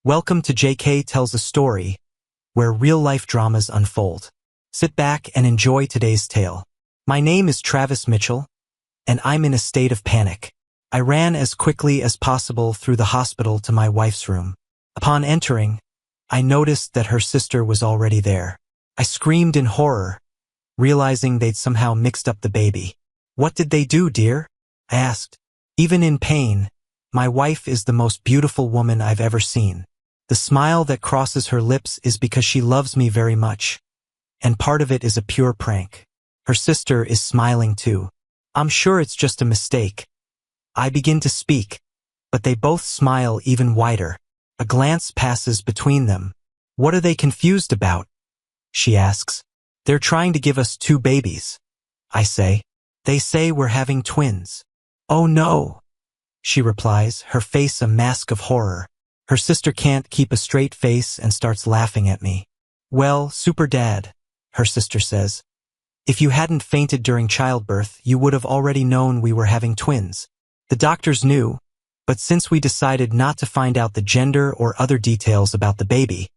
Welcome to JK Tells a Story, where real-life dramas unfold. Sit back and enjoy today's tale. My name is Travis Mitchell, and I'm in a state of panic. I ran as quickly as possible through the hospital to my wife's room. Upon entering, I noticed that her sister was already there. I screamed in horror, realizing they'd somehow mixed up the baby. "What did they do, dear?" I asked. Even in pain, my wife is the most beautiful woman I've ever seen. The smile that crosses her lips is because she loves me very much, and part of it is a pure prank. Her sister is smiling too. I'm sure it's just a mistake. I begin to speak, but they both smile even wider. A glance passes between them. "What are they confused about?" she asks. "They're trying to give us 2 babies," I say. "They say we're having twins." "Oh no," she replies, her face a mask of horror. Her sister can't keep a straight face and starts laughing at me. "Well, super dad," her sister says. "If you hadn't fainted during childbirth, you would have already known we were having twins. The doctors knew, but since we decided not to find out the gender or other details about the baby,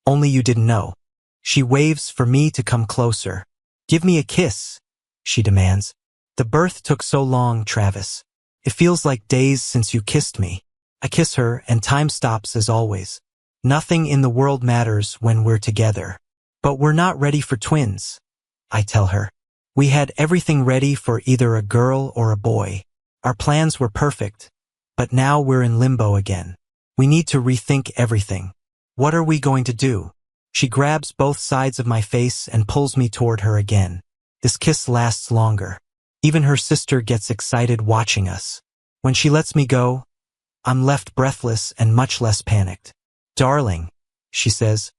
only you didn't know." She waves for me to come closer. "Give me a kiss," she demands. "The birth took so long, Travis. It feels like days since you kissed me." I kiss her and time stops as always. Nothing in the world matters when we're together. "But we're not ready for twins," I tell her. "We had everything ready for either a girl or a boy. Our plans were perfect, but now we're in limbo again. We need to rethink everything. What are we going to do?" She grabs both sides of my face and pulls me toward her again. This kiss lasts longer. Even her sister gets excited watching us. When she lets me go, I'm left breathless and much less panicked. "Darling," she says,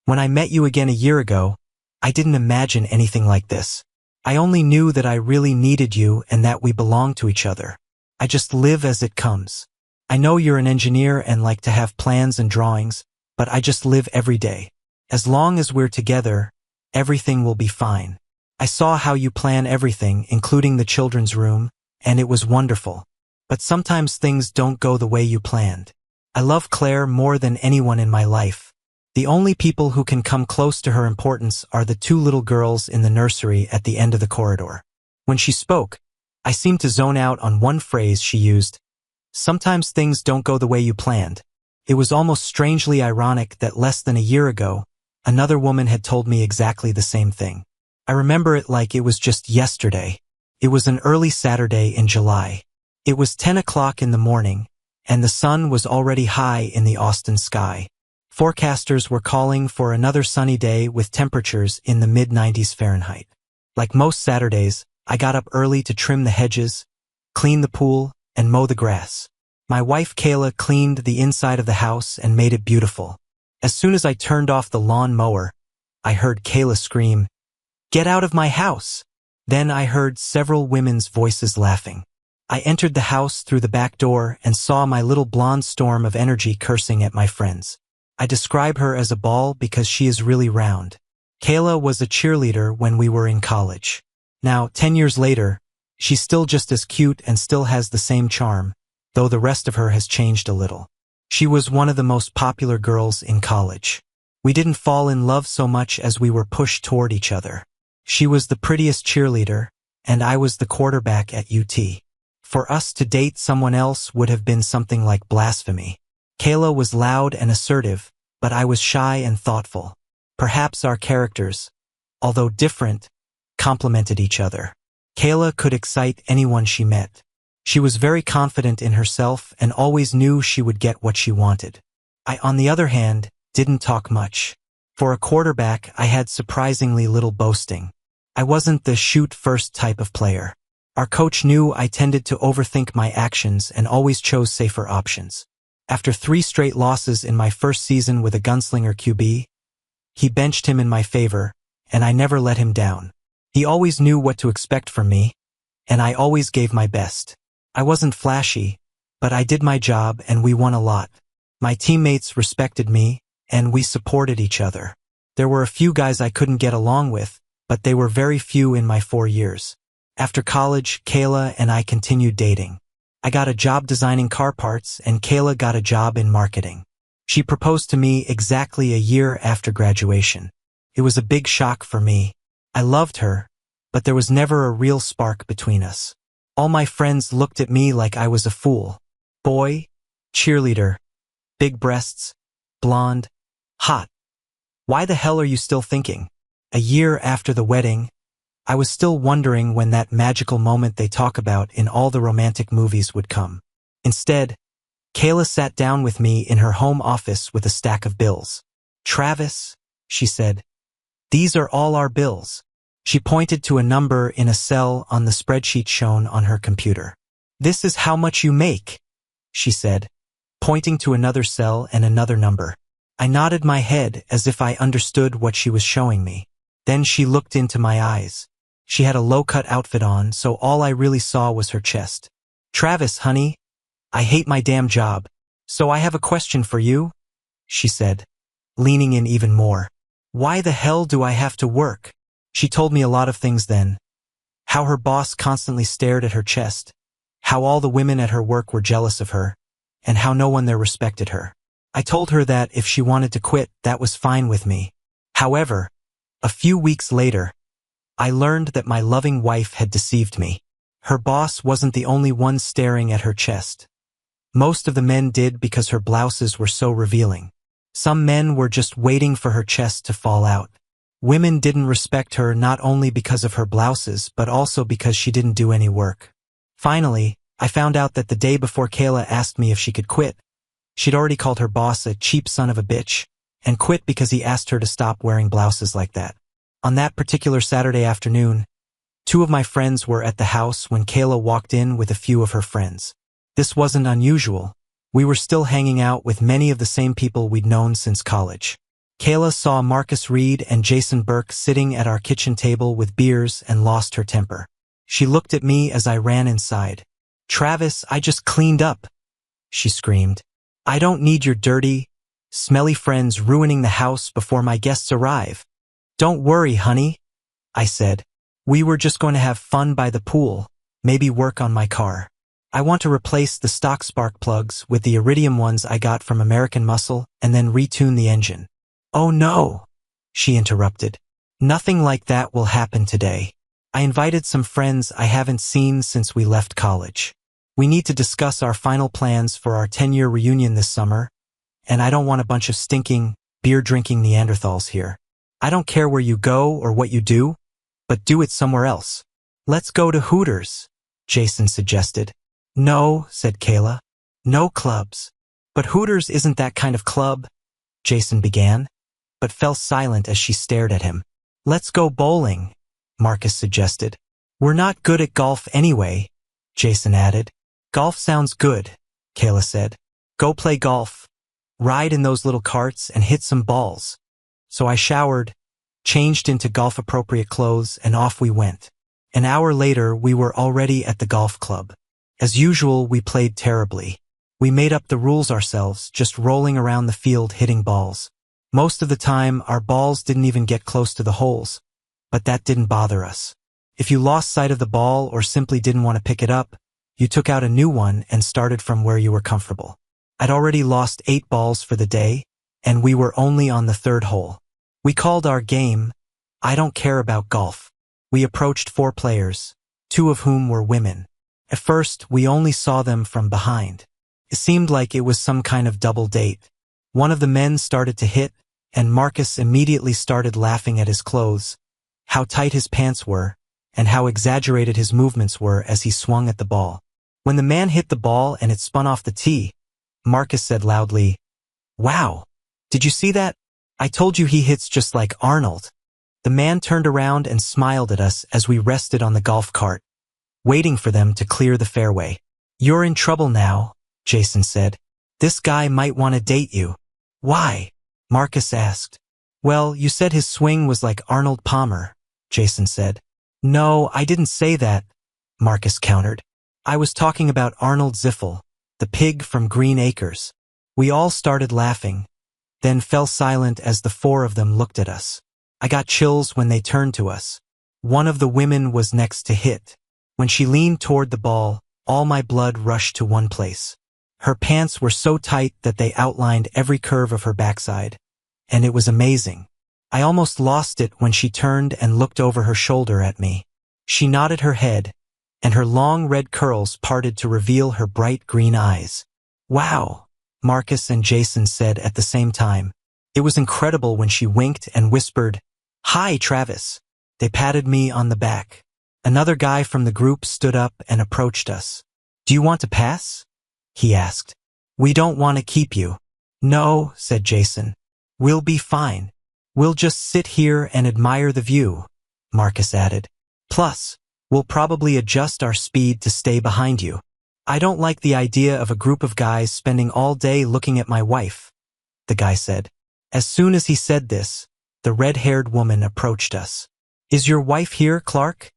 "when I met you again a year ago, I didn't imagine anything like this. I only knew that I really needed you and that we belong to each other. I just live as it comes. I know you're an engineer and like to have plans and drawings, but I just live every day. As long as we're together, everything will be fine. I saw how you plan everything, including the children's room, and it was wonderful. But sometimes things don't go the way you planned. I love Claire more than anyone in my life. The only people who can come close to her importance are the 2 little girls in the nursery at the end of the corridor." When she spoke, I seemed to zone out on one phrase she used. "Sometimes things don't go the way you planned." It was almost strangely ironic that less than a year ago, another woman had told me exactly the same thing. I remember it like it was just yesterday. It was an early Saturday in July. It was 10 o'clock in the morning, and the sun was already high in the Austin sky. Forecasters were calling for another sunny day with temperatures in the mid-90s Fahrenheit. Like most Saturdays, I got up early to trim the hedges, clean the pool, and mow the grass. My wife Kayla cleaned the inside of the house and made it beautiful. As soon as I turned off the lawn mower, I heard Kayla scream, "Get out of my house!" Then I heard several women's voices laughing. I entered the house through the back door and saw my little blonde storm of energy cursing at my friends. I describe her as a ball because she is really round. Kayla was a cheerleader when we were in college. Now, 10 years later, she's still just as cute and still has the same charm, though the rest of her has changed a little. She was one of the most popular girls in college. We didn't fall in love so much as we were pushed toward each other. She was the prettiest cheerleader, and I was the quarterback at UT. For us to date someone else would have been something like blasphemy. Kayla was loud and assertive, but I was shy and thoughtful. Perhaps our characters, although different, complemented each other. Kayla could excite anyone she met. She was very confident in herself and always knew she would get what she wanted. I, on the other hand, didn't talk much. For a quarterback, I had surprisingly little boasting. I wasn't the shoot-first type of player. Our coach knew I tended to overthink my actions and always chose safer options. After 3 straight losses in my first season with a gunslinger QB, he benched him in my favor, and I never let him down. He always knew what to expect from me, and I always gave my best. I wasn't flashy, but I did my job and we won a lot. My teammates respected me, and we supported each other. There were a few guys I couldn't get along with, but they were very few in my 4 years. After college, Kayla and I continued dating. I got a job designing car parts and Kayla got a job in marketing. She proposed to me exactly a year after graduation. It was a big shock for me. I loved her, but there was never a real spark between us. All my friends looked at me like I was a fool. Boy, cheerleader, big breasts, blonde, hot. Why the hell are you still thinking? A year after the wedding, I was still wondering when that magical moment they talk about in all the romantic movies would come. Instead, Kayla sat down with me in her home office with a stack of bills. "Travis," she said, "these are all our bills." She pointed to a number in a cell on the spreadsheet shown on her computer. "This is how much you make," she said, pointing to another cell and another number. I nodded my head as if I understood what she was showing me. Then she looked into my eyes. She had a low-cut outfit on, so all I really saw was her chest. "Travis, honey, I hate my damn job. So I have a question for you," she said, leaning in even more. "Why the hell do I have to work?" She told me a lot of things then. How her boss constantly stared at her chest, how all the women at her work were jealous of her, and how no one there respected her. I told her that if she wanted to quit, that was fine with me. However, a few weeks later, I learned that my loving wife had deceived me. Her boss wasn't the only one staring at her chest. Most of the men did because her blouses were so revealing. Some men were just waiting for her chest to fall out. Women didn't respect her not only because of her blouses but also because she didn't do any work. Finally, I found out that the day before Kayla asked me if she could quit, she'd already called her boss a cheap son of a bitch and quit because he asked her to stop wearing blouses like that. On that particular Saturday afternoon, 2 of my friends were at the house when Kayla walked in with a few of her friends. This wasn't unusual. We were still hanging out with many of the same people we'd known since college. Kayla saw Marcus Reed and Jason Burke sitting at our kitchen table with beers and lost her temper. She looked at me as I ran inside. "Travis, I just cleaned up," she screamed. "I don't need your dirty, smelly friends ruining the house before my guests arrive." "Don't worry, honey," I said. "We were just going to have fun by the pool, maybe work on my car. I want to replace the stock spark plugs with the iridium ones I got from American Muscle and then retune the engine." "Oh no," she interrupted. "Nothing like that will happen today. I invited some friends I haven't seen since we left college. We need to discuss our final plans for our 10-year reunion this summer, and I don't want a bunch of stinking, beer-drinking Neanderthals here. I don't care where you go or what you do, but do it somewhere else." "Let's go to Hooters," Jason suggested. "No," said Kayla. "No clubs." "But Hooters isn't that kind of club," Jason began, but fell silent as she stared at him. "Let's go bowling," Marcus suggested. "We're not good at golf anyway," Jason added. "Golf sounds good," Kayla said. "Go play golf. Ride in those little carts and hit some balls." So I showered, changed into golf-appropriate clothes, and off we went. An hour later, we were already at the golf club. As usual, we played terribly. We made up the rules ourselves, just rolling around the field hitting balls. Most of the time, our balls didn't even get close to the holes, but that didn't bother us. If you lost sight of the ball or simply didn't want to pick it up, you took out a new one and started from where you were comfortable. I'd already lost 8 balls for the day, and we were only on the 3rd hole. We called our game, "I Don't Care About Golf." We approached 4 players, 2 of whom were women. At first, we only saw them from behind. It seemed like it was some kind of double date. One of the men started to hit, and Marcus immediately started laughing at his clothes, how tight his pants were, and how exaggerated his movements were as he swung at the ball. When the man hit the ball and it spun off the tee, Marcus said loudly, "Wow, did you see that? I told you he hits just like Arnold." The man turned around and smiled at us as we rested on the golf cart, waiting for them to clear the fairway. "You're in trouble now," Jason said. "This guy might want to date you." "Why?" Marcus asked. "Well, you said his swing was like Arnold Palmer," Jason said. "No, I didn't say that," Marcus countered. "I was talking about Arnold Ziffel, the pig from Green Acres." We all started laughing, then fell silent as the 4 of them looked at us. I got chills when they turned to us. One of the women was next to hit. When she leaned toward the ball, all my blood rushed to one place. Her pants were so tight that they outlined every curve of her backside, and it was amazing. I almost lost it when she turned and looked over her shoulder at me. She nodded her head, and her long red curls parted to reveal her bright green eyes. "Wow," Marcus and Jason said at the same time. It was incredible when she winked and whispered, "Hi, Travis." They patted me on the back. Another guy from the group stood up and approached us. "Do you want to pass?" he asked. "We don't want to keep you." "No," said Jason. "We'll be fine. We'll just sit here and admire the view," Marcus added. "Plus, we'll probably adjust our speed to stay behind you." "I don't like the idea of a group of guys spending all day looking at my wife," the guy said. As soon as he said this, the red-haired woman approached us. "Is your wife here, Clark?"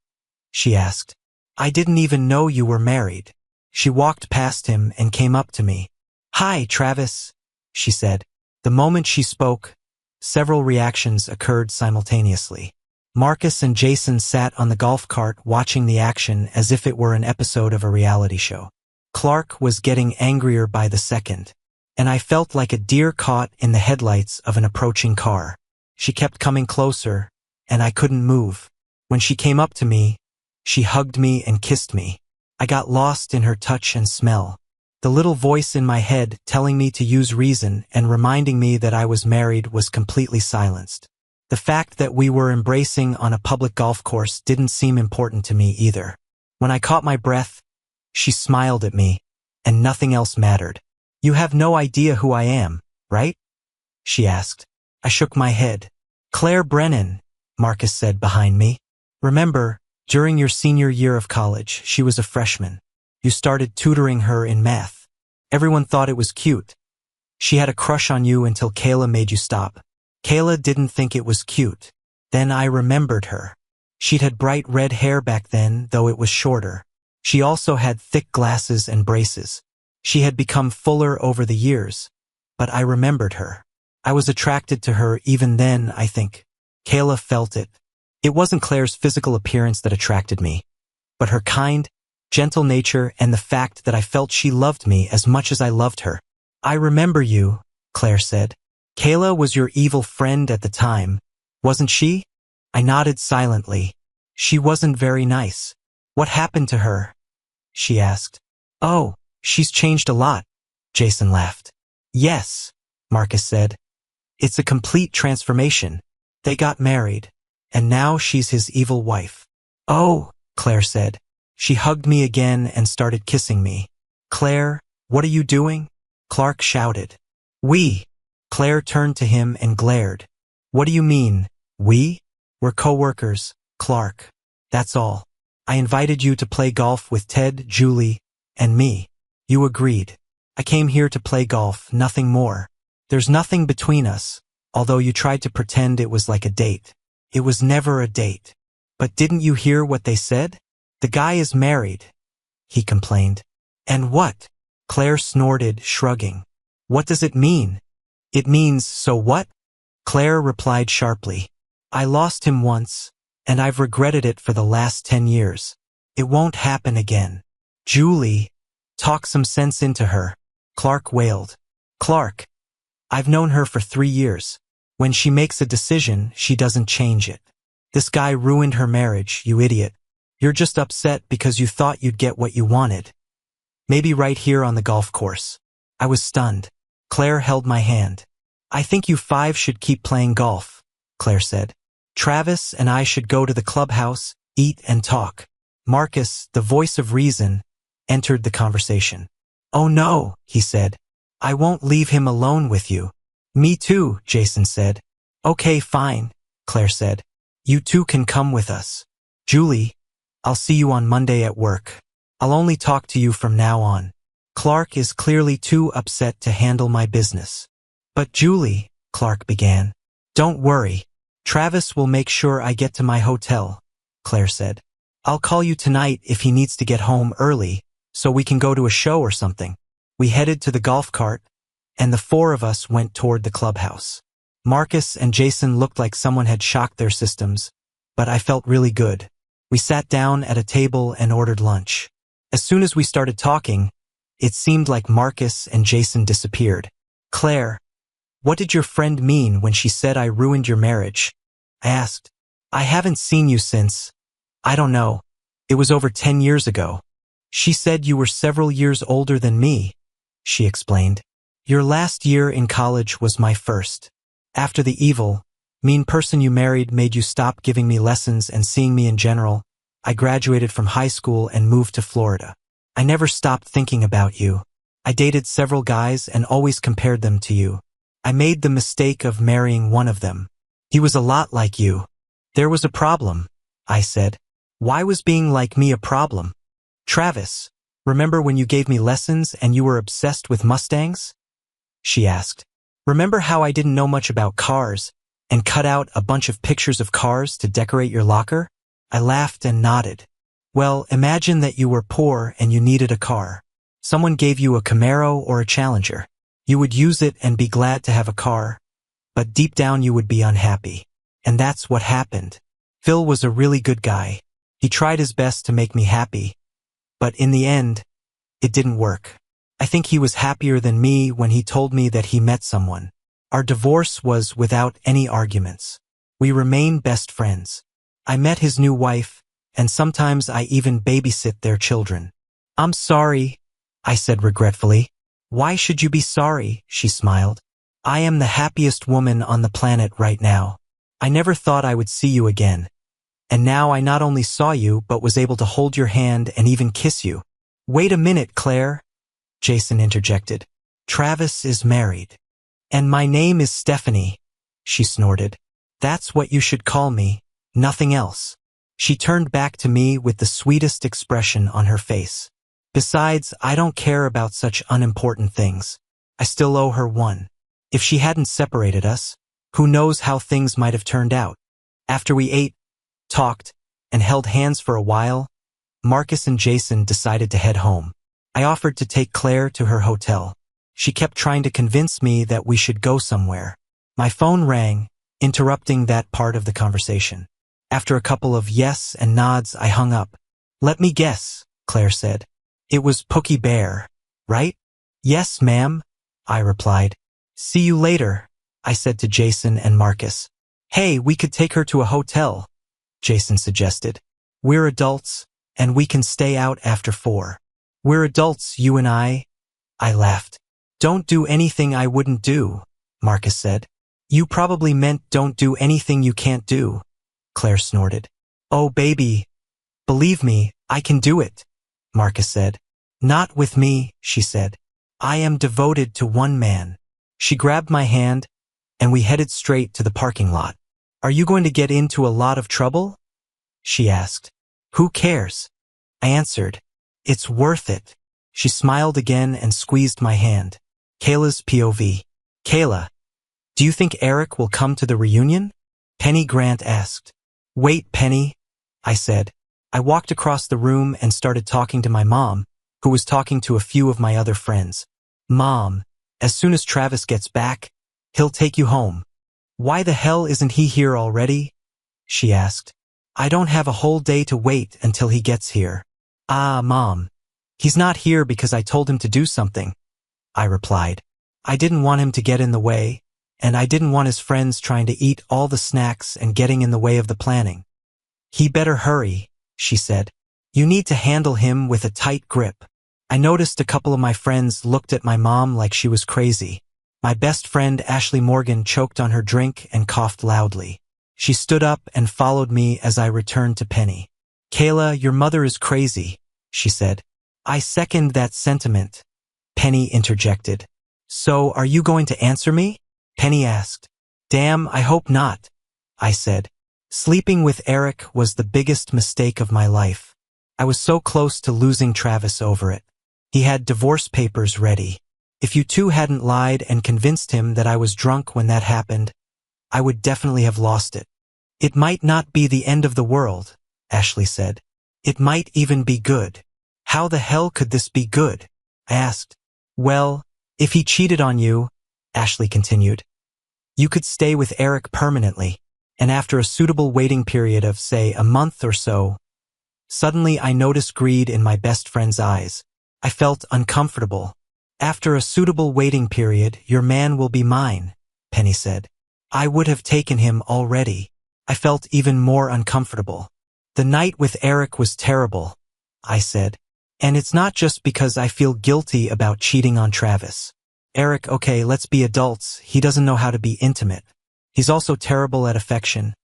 she asked. "I didn't even know you were married." She walked past him and came up to me. "Hi, Travis," she said. The moment she spoke, several reactions occurred simultaneously. Marcus and Jason sat on the golf cart watching the action as if it were an episode of a reality show. Clark was getting angrier by the second, and I felt like a deer caught in the headlights of an approaching car. She kept coming closer, and I couldn't move. When she came up to me, she hugged me and kissed me. I got lost in her touch and smell. The little voice in my head telling me to use reason and reminding me that I was married was completely silenced. The fact that we were embracing on a public golf course didn't seem important to me either. When I caught my breath, she smiled at me, and nothing else mattered. "You have no idea who I am, right?" she asked. I shook my head. "Claire Brennan," Marcus said behind me. "Remember, during your senior year of college, she was a freshman. You started tutoring her in math. Everyone thought it was cute. She had a crush on you until Kayla made you stop. Kayla didn't think it was cute. Then I remembered her. She'd had bright red hair back then, though it was shorter. She also had thick glasses and braces. She had become fuller over the years, but I remembered her. I was attracted to her even then, I think. Kayla felt it. It wasn't Claire's physical appearance that attracted me, but her kind, gentle nature and the fact that I felt she loved me as much as I loved her. "I remember you," Claire said. "Kayla was your evil friend at the time, wasn't she?" I nodded silently. "She wasn't very nice." "What happened to her?" she asked. "Oh, she's changed a lot," Jason laughed. "Yes," Marcus said. "It's a complete transformation. They got married, and now she's his evil wife." "Oh," Claire said. She hugged me again and started kissing me. "Claire, what are you doing?" Clark shouted. "We." Claire turned to him and glared. "What do you mean, we?" "We're co-workers, Clark. That's all. I invited you to play golf with Ted, Julie, and me. You agreed. I came here to play golf, nothing more. There's nothing between us, although you tried to pretend it was like a date. It was never a date." "But didn't you hear what they said? The guy is married," he complained. "And what?" Claire snorted, shrugging. "What does it mean?" "It means, so what?" Claire replied sharply. "I lost him once, and I've regretted it for the last 10 years. It won't happen again." "Julie, talk some sense into her," Clark wailed. "Clark, I've known her for 3 years. When she makes a decision, she doesn't change it. This guy ruined her marriage, you idiot. You're just upset because you thought you'd get what you wanted. Maybe right here on the golf course." I was stunned. Claire held my hand. "I think you 5 should keep playing golf," Claire said. "Travis and I should go to the clubhouse, eat and talk." Marcus, the voice of reason, entered the conversation. "Oh no," he said. "I won't leave him alone with you." "Me too," Jason said. "Okay, fine," Claire said. "You two can come with us. Julie, I'll see you on Monday at work. I'll only talk to you from now on. Clark is clearly too upset to handle my business." "But Julie," Clark began. "Don't worry. Travis will make sure I get to my hotel," Claire said. "I'll call you tonight if he needs to get home early, so we can go to a show or something." We headed to the golf cart, and the 4 of us went toward the clubhouse. Marcus and Jason looked like someone had shocked their systems, but I felt really good. We sat down at a table and ordered lunch. As soon as we started talking, It seemed like Marcus and Jason disappeared. Claire, what did your friend mean when she said I ruined your marriage? I asked. I haven't seen you since, I don't know. It was over 10 years ago. She said you were several years older than me, she explained. Your last year in college was my first. After the evil, mean person you married made you stop giving me lessons and seeing me in general, I graduated from high school and moved to Florida. I never stopped thinking about you. I dated several guys and always compared them to you. I made the mistake of marrying one of them. He was a lot like you. There was a problem, I said. Why was being like me a problem? Travis, remember when you gave me lessons and you were obsessed with Mustangs? She asked. Remember how I didn't know much about cars and cut out a bunch of pictures of cars to decorate your locker? I laughed and nodded. Well, imagine that you were poor and you needed a car. Someone gave you a Camaro or a Challenger. You would use it and be glad to have a car, but deep down you would be unhappy. And that's what happened. Phil was a really good guy. He tried his best to make me happy, but in the end, it didn't work. I think he was happier than me when he told me that he met someone. Our divorce was without any arguments. We remain best friends. I met his new wife, and sometimes I even babysit their children. I'm sorry, I said regretfully. Why should you be sorry? She smiled. I am the happiest woman on the planet right now. I never thought I would see you again. And now I not only saw you, but was able to hold your hand and even kiss you. Wait a minute, Claire, Jason interjected. Travis is married. And my name is Stephanie, she snorted. That's what you should call me, nothing else. She turned back to me with the sweetest expression on her face. Besides, I don't care about such unimportant things. I still owe her one. If she hadn't separated us, who knows how things might have turned out. After we ate, talked, and held hands for a while, Marcus and Jason decided to head home. I offered to take Claire to her hotel. She kept trying to convince me that we should go somewhere. My phone rang, interrupting that part of the conversation. After a couple of yes and nods, I hung up. Let me guess, Claire said. It was Pookie Bear, right? Yes, ma'am, I replied. See you later, I said to Jason and Marcus. Hey, we could take her to a hotel, Jason suggested. We're adults, and we can stay out after 4. We're adults, you and I laughed. Don't do anything I wouldn't do, Marcus said. You probably meant don't do anything you can't do, Claire snorted. Oh, baby, believe me, I can do it, Marcus said. Not with me, she said. I am devoted to one man. She grabbed my hand, and we headed straight to the parking lot. Are you going to get into a lot of trouble? She asked. Who cares? I answered. It's worth it. She smiled again and squeezed my hand. Kayla's POV. Kayla, do you think Eric will come to the reunion? Penny Grant asked. Wait, Penny, I said. I walked across the room and started talking to my mom, who was talking to a few of my other friends. Mom, as soon as Travis gets back, he'll take you home. Why the hell isn't he here already? She asked. I don't have a whole day to wait until he gets here. Ah, Mom. He's not here because I told him to do something, I replied. I didn't want him to get in the way, and I didn't want his friends trying to eat all the snacks and getting in the way of the planning. He better hurry, she said. You need to handle him with a tight grip. I noticed a couple of my friends looked at my mom like she was crazy. My best friend Ashley Morgan choked on her drink and coughed loudly. She stood up and followed me as I returned to Penny. Kayla, your mother is crazy, she said. I second that sentiment, Penny interjected. So, are you going to answer me? Penny asked. Damn, I hope not, I said. Sleeping with Eric was the biggest mistake of my life. I was so close to losing Travis over it. He had divorce papers ready. If you two hadn't lied and convinced him that I was drunk when that happened, I would definitely have lost it. It might not be the end of the world, Ashley said. It might even be good. How the hell could this be good? I asked. Well, if he cheated on you, Ashley continued, you could stay with Eric permanently, and after a suitable waiting period of, say, a month or so, suddenly I noticed greed in my best friend's eyes. I felt uncomfortable. After a suitable waiting period, your man will be mine, Penny said. I would have taken him already. I felt even more uncomfortable. The night with Eric was terrible, I said. And it's not just because I feel guilty about cheating on Travis. Eric, okay, let's be adults, he doesn't know how to be intimate. He's also terrible at affection.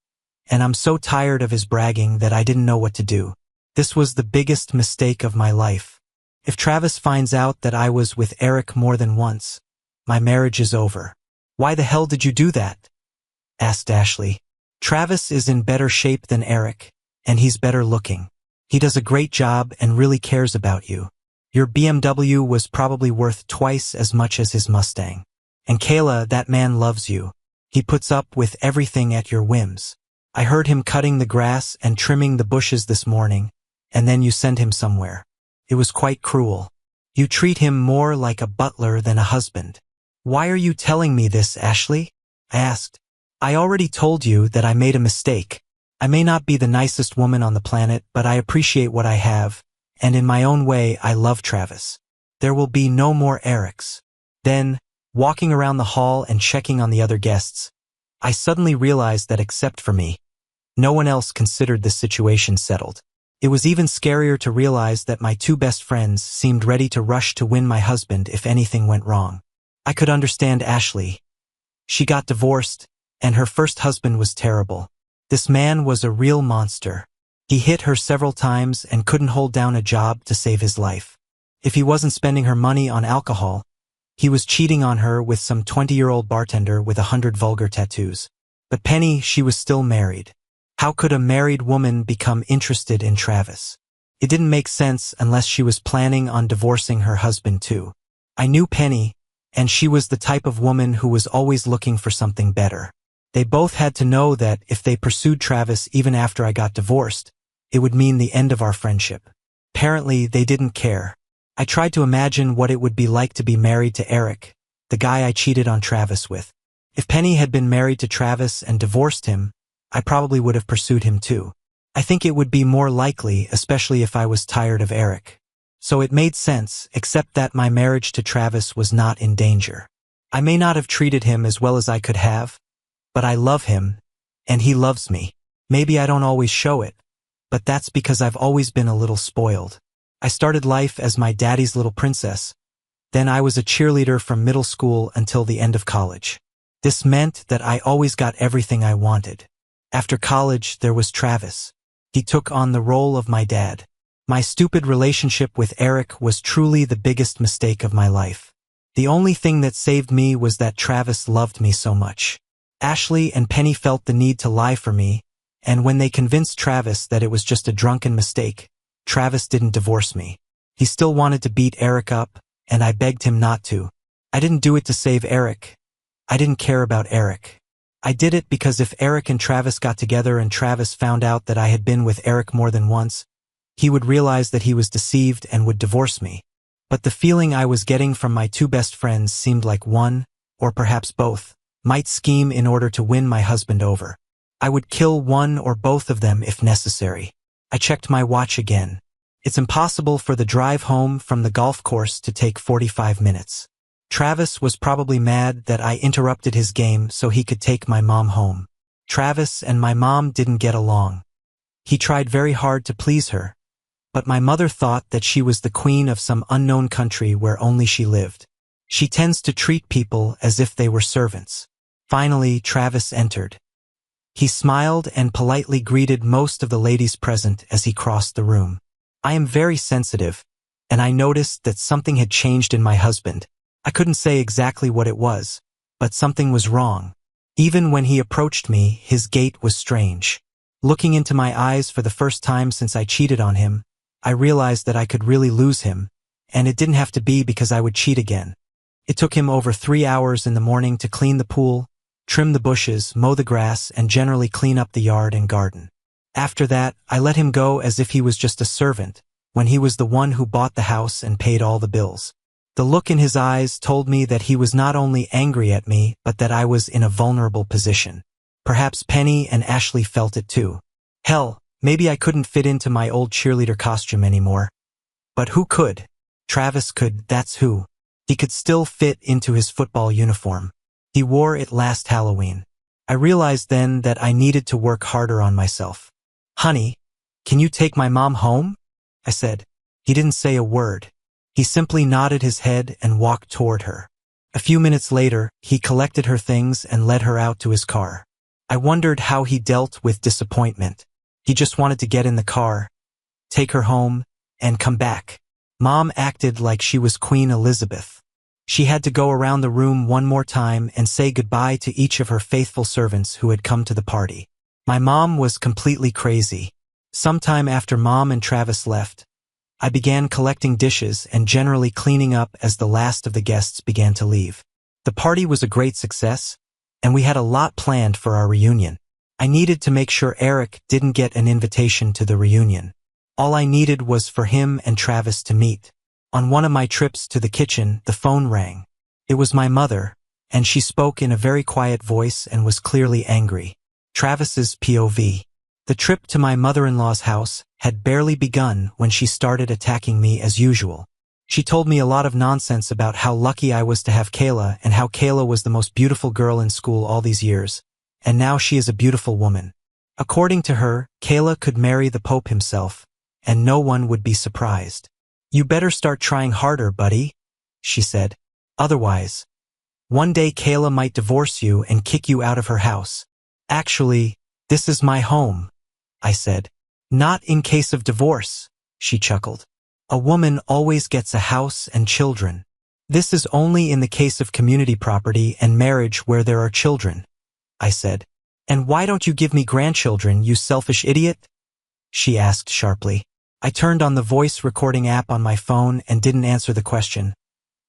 And I'm so tired of his bragging that I didn't know what to do. This was the biggest mistake of my life. If Travis finds out that I was with Eric more than once, my marriage is over. Why the hell did you do that? Asked Ashley. Travis is in better shape than Eric, and he's better looking. He does a great job and really cares about you. Your BMW was probably worth twice as much as his Mustang. And Kayla, that man loves you. He puts up with everything at your whims. I heard him cutting the grass and trimming the bushes this morning, and then you send him somewhere. It was quite cruel. You treat him more like a butler than a husband. Why are you telling me this, Ashley? I asked. I already told you that I made a mistake. I may not be the nicest woman on the planet, but I appreciate what I have, and in my own way, I love Travis. There will be no more Erics. Then, walking around the hall and checking on the other guests, I suddenly realized that except for me, no one else considered the situation settled. It was even scarier to realize that my two best friends seemed ready to rush to win my husband if anything went wrong. I could understand Ashley. She got divorced, and her first husband was terrible. This man was a real monster. He hit her several times and couldn't hold down a job to save his life. If he wasn't spending her money on alcohol, he was cheating on her with some 20-year-old bartender with 100 vulgar tattoos. But Penny, she was still married. How could a married woman become interested in Travis? It didn't make sense unless she was planning on divorcing her husband too. I knew Penny, and she was the type of woman who was always looking for something better. They both had to know that if they pursued Travis even after I got divorced, it would mean the end of our friendship. Apparently, they didn't care. I tried to imagine what it would be like to be married to Eric, the guy I cheated on Travis with. If Penny had been married to Travis and divorced him, I probably would have pursued him too. I think it would be more likely, especially if I was tired of Eric. So it made sense, except that my marriage to Travis was not in danger. I may not have treated him as well as I could have, but I love him, and he loves me. Maybe I don't always show it, but that's because I've always been a little spoiled. I started life as my daddy's little princess. Then I was a cheerleader from middle school until the end of college. This meant that I always got everything I wanted. After college, there was Travis. He took on the role of my dad. My stupid relationship with Eric was truly the biggest mistake of my life. The only thing that saved me was that Travis loved me so much. Ashley and Penny felt the need to lie for me, and when they convinced Travis that it was just a drunken mistake, Travis didn't divorce me. He still wanted to beat Eric up, and I begged him not to. I didn't do it to save Eric. I didn't care about Eric. I did it because if Eric and Travis got together and Travis found out that I had been with Eric more than once, he would realize that he was deceived and would divorce me. But the feeling I was getting from my two best friends seemed like one, or perhaps both, might scheme in order to win my husband over. I would kill one or both of them if necessary. I checked my watch again. It's impossible for the drive home from the golf course to take 45 minutes. Travis was probably mad that I interrupted his game so he could take my mom home. Travis and my mom didn't get along. He tried very hard to please her, but my mother thought that she was the queen of some unknown country where only she lived. She tends to treat people as if they were servants. Finally, Travis entered. He smiled and politely greeted most of the ladies present as he crossed the room. I am very sensitive, and I noticed that something had changed in my husband. I couldn't say exactly what it was, but something was wrong. Even when he approached me, his gait was strange. Looking into my eyes for the first time since I cheated on him, I realized that I could really lose him, and it didn't have to be because I would cheat again. It took him over 3 hours in the morning to clean the pool, trim the bushes, mow the grass, and generally clean up the yard and garden. After that, I let him go as if he was just a servant, when he was the one who bought the house and paid all the bills. The look in his eyes told me that he was not only angry at me, but that I was in a vulnerable position. Perhaps Penny and Ashley felt it too. Hell, maybe I couldn't fit into my old cheerleader costume anymore. But who could? Travis could, that's who. He could still fit into his football uniform. He wore it last Halloween. I realized then that I needed to work harder on myself. Honey, can you take my mom home? I said. He didn't say a word. He simply nodded his head and walked toward her. A few minutes later, he collected her things and led her out to his car. I wondered how he dealt with disappointment. He just wanted to get in the car, take her home, and come back. Mom acted like she was Queen Elizabeth. She had to go around the room one more time and say goodbye to each of her faithful servants who had come to the party. My mom was completely crazy. Sometime after Mom and Travis left, I began collecting dishes and generally cleaning up as the last of the guests began to leave. The party was a great success, and we had a lot planned for our reunion. I needed to make sure Eric didn't get an invitation to the reunion. All I needed was for him and Travis to meet. On one of my trips to the kitchen, the phone rang. It was my mother, and she spoke in a very quiet voice and was clearly angry. Travis's POV. The trip to my mother-in-law's house had barely begun when she started attacking me as usual. She told me a lot of nonsense about how lucky I was to have Kayla and how Kayla was the most beautiful girl in school all these years, and now she is a beautiful woman. According to her, Kayla could marry the Pope himself, and no one would be surprised. You better start trying harder, buddy, she said. Otherwise, one day Kayla might divorce you and kick you out of her house. Actually, this is my home, I said. Not in case of divorce, she chuckled. A woman always gets a house and children. This is only in the case of community property and marriage where there are children, I said. And why don't you give me grandchildren, you selfish idiot? She asked sharply. I turned on the voice recording app on my phone and didn't answer the question,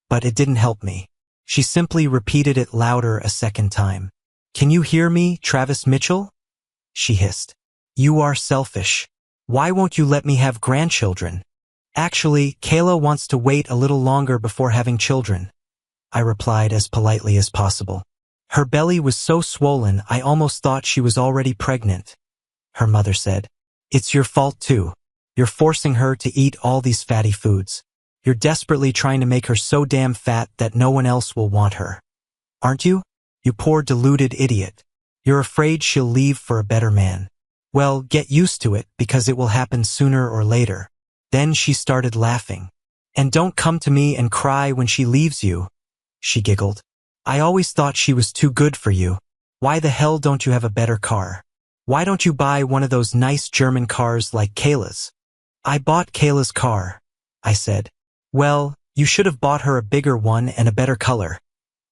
but it didn't help me. She simply repeated it louder a second time. Can you hear me, Travis Mitchell? She hissed. You are selfish. Why won't you let me have grandchildren? Actually, Kayla wants to wait a little longer before having children, I replied as politely as possible. Her belly was so swollen I almost thought she was already pregnant. Her mother said, It's your fault too. You're forcing her to eat all these fatty foods. You're desperately trying to make her so damn fat that no one else will want her. Aren't you? You poor deluded idiot. You're afraid she'll leave for a better man. Well, get used to it because it will happen sooner or later. Then she started laughing. And don't come to me and cry when she leaves you, she giggled. I always thought she was too good for you. Why the hell don't you have a better car? Why don't you buy one of those nice German cars like Kayla's? I bought Kayla's car, I said. Well, you should have bought her a bigger one and a better color,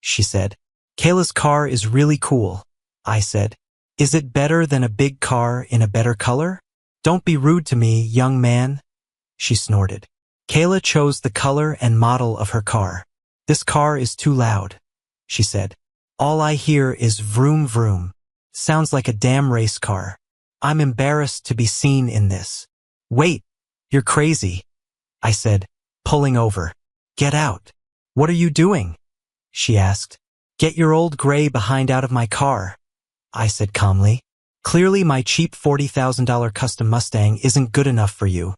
she said. Kayla's car is really cool, I said. Is it better than a big car in a better color? Don't be rude to me, young man, she snorted. Kayla chose the color and model of her car. This car is too loud, she said. All I hear is vroom vroom. Sounds like a damn race car. I'm embarrassed to be seen in this. Wait, you're crazy, I said, pulling over. Get out. What are you doing? She asked. Get your old gray behind out of my car, I said calmly. Clearly my cheap $40,000 custom Mustang isn't good enough for you,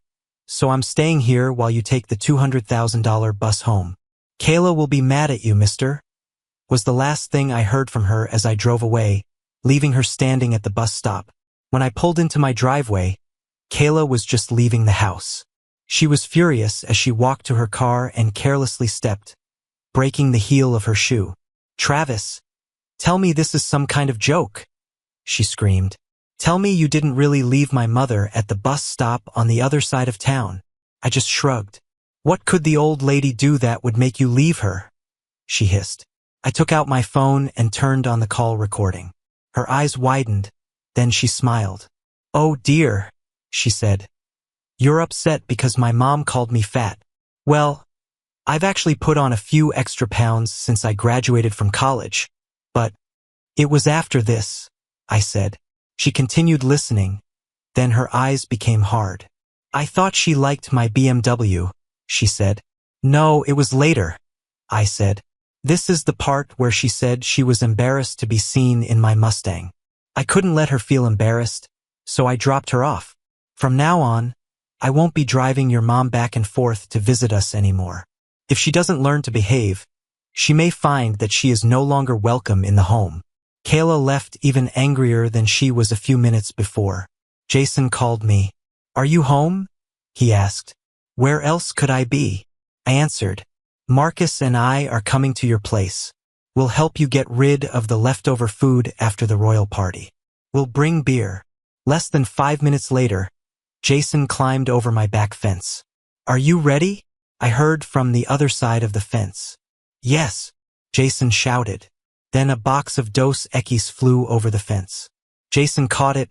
so I'm staying here while you take the $200,000 bus home. Kayla will be mad at you, mister, was the last thing I heard from her as I drove away, leaving her standing at the bus stop. When I pulled into my driveway, Kayla was just leaving the house. She was furious as she walked to her car and carelessly stepped, breaking the heel of her shoe. Travis, tell me this is some kind of joke, she screamed. Tell me you didn't really leave my mother at the bus stop on the other side of town. I just shrugged. What could the old lady do that would make you leave her? She hissed. I took out my phone and turned on the call recording. Her eyes widened, then she smiled. Oh dear, she said. You're upset because my mom called me fat. Well, I've actually put on a few extra pounds since I graduated from college, but it was after this, I said. She continued listening, then her eyes became hard. I thought she liked my BMW, she said. No, it was later, I said. This is the part where she said she was embarrassed to be seen in my Mustang. I couldn't let her feel embarrassed, so I dropped her off. From now on, I won't be driving your mom back and forth to visit us anymore. If she doesn't learn to behave, she may find that she is no longer welcome in the home." Kayla left even angrier than she was a few minutes before. Jason called me. "Are you home?" he asked. "Where else could I be?" I answered. "Marcus and I are coming to your place. We'll help you get rid of the leftover food after the royal party. We'll bring beer." Less than 5 minutes later, Jason climbed over my back fence. "Are you ready?" I heard from the other side of the fence. "Yes," Jason shouted. Then a box of Dos Equis flew over the fence. Jason caught it,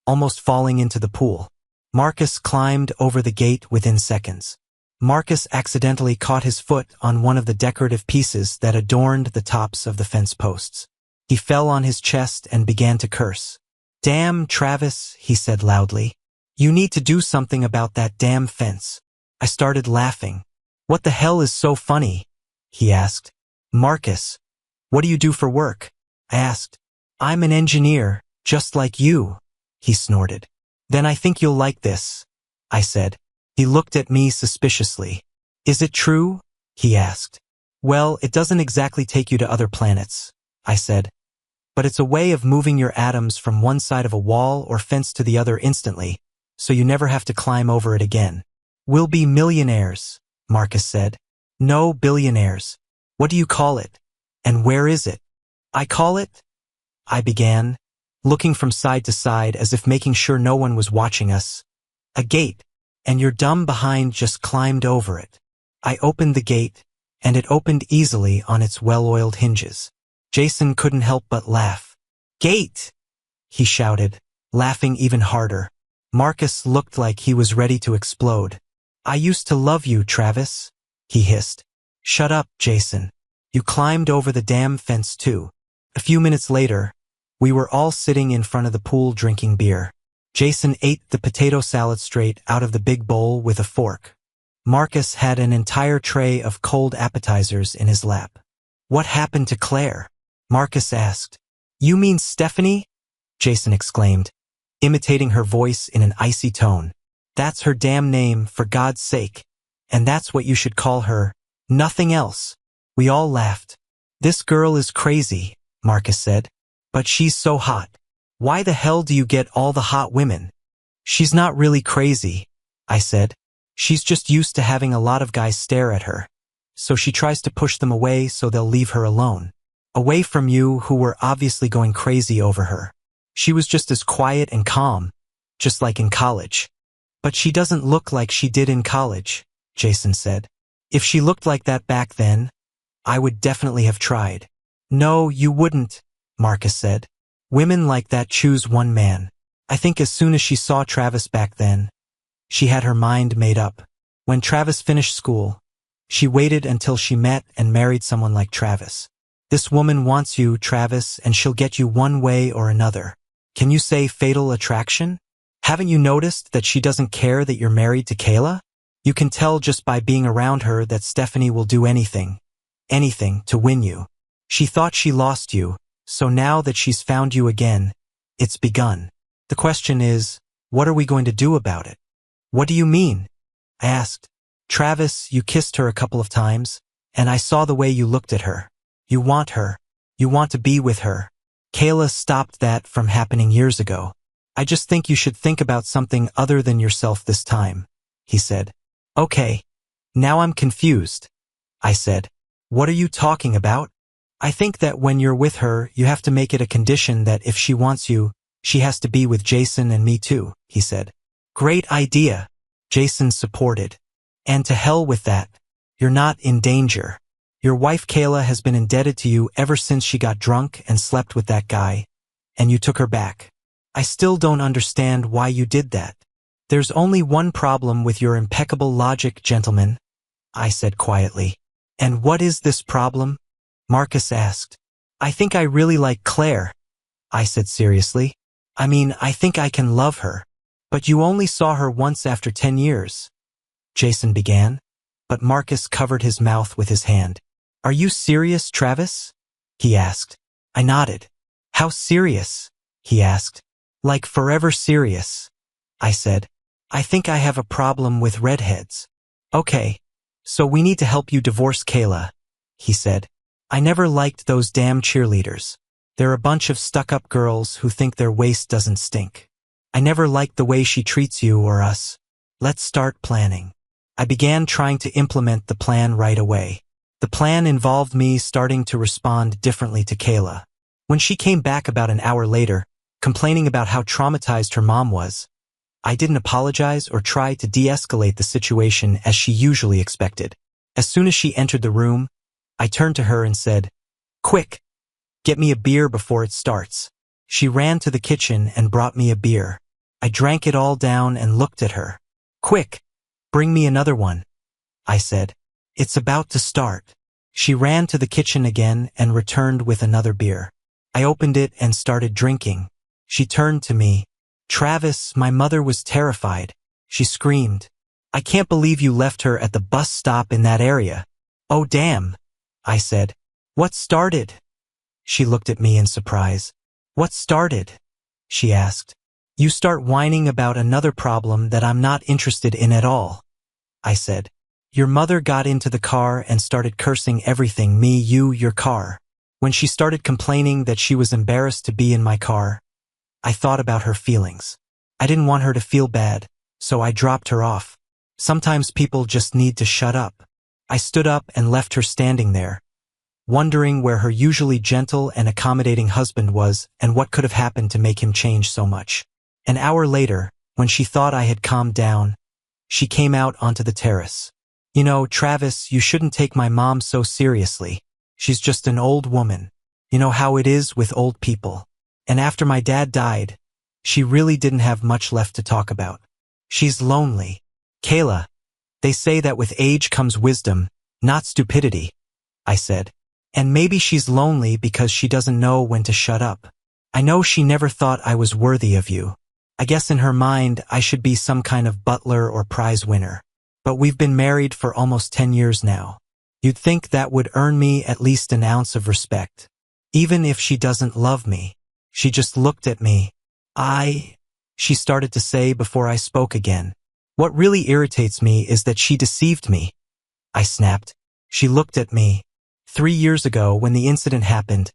almost falling into the pool. Marcus climbed over the gate within seconds. Marcus accidentally caught his foot on one of the decorative pieces that adorned the tops of the fence posts. He fell on his chest and began to curse. "Damn, Travis," he said loudly. "You need to do something about that damn fence." I started laughing. "What the hell is so funny?" he asked. "Marcus, what do you do for work?" I asked. "I'm an engineer, just like you," he snorted. "Then I think you'll like this," I said. He looked at me suspiciously. "Is it true?" he asked. "Well, it doesn't exactly take you to other planets," I said. "But it's a way of moving your atoms from one side of a wall or fence to the other instantly, so you never have to climb over it again." "We'll be millionaires," Marcus said. "No, billionaires. What do you call it? And where is it?" "I call it," I began, looking from side to side as if making sure no one was watching us, "a gate, and your dumb behind just climbed over it." I opened the gate, and it opened easily on its well-oiled hinges. Jason couldn't help but laugh. "Gate!" he shouted, laughing even harder. Marcus looked like he was ready to explode. "I used to love you, Travis," he hissed. "Shut up, Jason. You climbed over the damn fence too." A few minutes later, we were all sitting in front of the pool drinking beer. Jason ate the potato salad straight out of the big bowl with a fork. Marcus had an entire tray of cold appetizers in his lap. "What happened to Claire?" Marcus asked. "You mean Stephanie?" Jason exclaimed, imitating her voice in an icy tone. "That's her damn name, for God's sake. And that's what you should call her. Nothing else." We all laughed. "This girl is crazy," Marcus said. "But she's so hot. Why the hell do you get all the hot women?" "She's not really crazy," I said. "She's just used to having a lot of guys stare at her. So she tries to push them away so they'll leave her alone. Away from you, who were obviously going crazy over her. She was just as quiet and calm, just like in college." "But she doesn't look like she did in college," Jason said. "If she looked like that back then, I would definitely have tried." "No, you wouldn't," Marcus said. "Women like that choose one man. I think as soon as she saw Travis back then, she had her mind made up. When Travis finished school, she waited until she met and married someone like Travis. This woman wants you, Travis, and she'll get you one way or another. Can you say fatal attraction? Haven't you noticed that she doesn't care that you're married to Kayla? You can tell just by being around her that Stephanie will do anything to win you. She thought she lost you, so now that she's found you again, it's begun. The question is, what are we going to do about it?" "What do you mean?" I asked. "Travis, you kissed her a couple of times, and I saw the way you looked at her. You want her. You want to be with her. Kayla stopped that from happening years ago. I just think you should think about something other than yourself this time," he said. "Okay. Now I'm confused," I said. "What are you talking about?" "I think that when you're with her, you have to make it a condition that if she wants you, she has to be with Jason and me too," he said. "Great idea," Jason supported. "And to hell with that. You're not in danger. Your wife Kayla has been indebted to you ever since she got drunk and slept with that guy, and you took her back. I still don't understand why you did that." "There's only one problem with your impeccable logic, gentlemen," I said quietly. "And what is this problem?" Marcus asked. "I think I really like Claire," I said seriously. "I mean, I think I can love her." "But you only saw her once after 10 years, Jason began, but Marcus covered his mouth with his hand. "Are you serious, Travis?" he asked. I nodded. "How serious?" he asked. "Like forever serious," I said. I think I have a problem with redheads. Okay, so we need to help you divorce Kayla, he said. I never liked those damn cheerleaders. They're a bunch of stuck-up girls who think their waist doesn't stink. I never liked the way she treats you or us. Let's start planning. I began trying to implement the plan right away. The plan involved me starting to respond differently to Kayla. When she came back about an hour later, complaining about how traumatized her mom was, I didn't apologize or try to de-escalate the situation as she usually expected. As soon as she entered the room, I turned to her and said, "Quick, get me a beer before it starts." She ran to the kitchen and brought me a beer. I drank it all down and looked at her. "Quick, bring me another one," I said. "It's about to start." She ran to the kitchen again and returned with another beer. I opened it and started drinking. She turned to me. "Travis, my mother was terrified." She screamed. "I can't believe you left her at the bus stop in that area." "Oh damn," I said. "What started?" She looked at me in surprise. "What started?" she asked. "You start whining about another problem that I'm not interested in at all," I said. "Your mother got into the car and started cursing everything, me, you, your car. When she started complaining that she was embarrassed to be in my car, I thought about her feelings. I didn't want her to feel bad, so I dropped her off. Sometimes people just need to shut up." I stood up and left her standing there, wondering where her usually gentle and accommodating husband was and what could have happened to make him change so much. An hour later, when she thought I had calmed down, she came out onto the terrace. "You know, Travis, you shouldn't take my mom so seriously. She's just an old woman. You know how it is with old people. And after my dad died, she really didn't have much left to talk about. She's lonely. Kayla, they say that with age comes wisdom, not stupidity," I said. "And maybe she's lonely because she doesn't know when to shut up. I know she never thought I was worthy of you. I guess in her mind I should be some kind of butler or prize winner. But we've been married for almost 10 years now. You'd think that would earn me at least an ounce of respect. Even if she doesn't love me." She just looked at me. She started to say before I spoke again. "What really irritates me is that she deceived me," I snapped. She looked at me. 3 years ago, when the incident happened,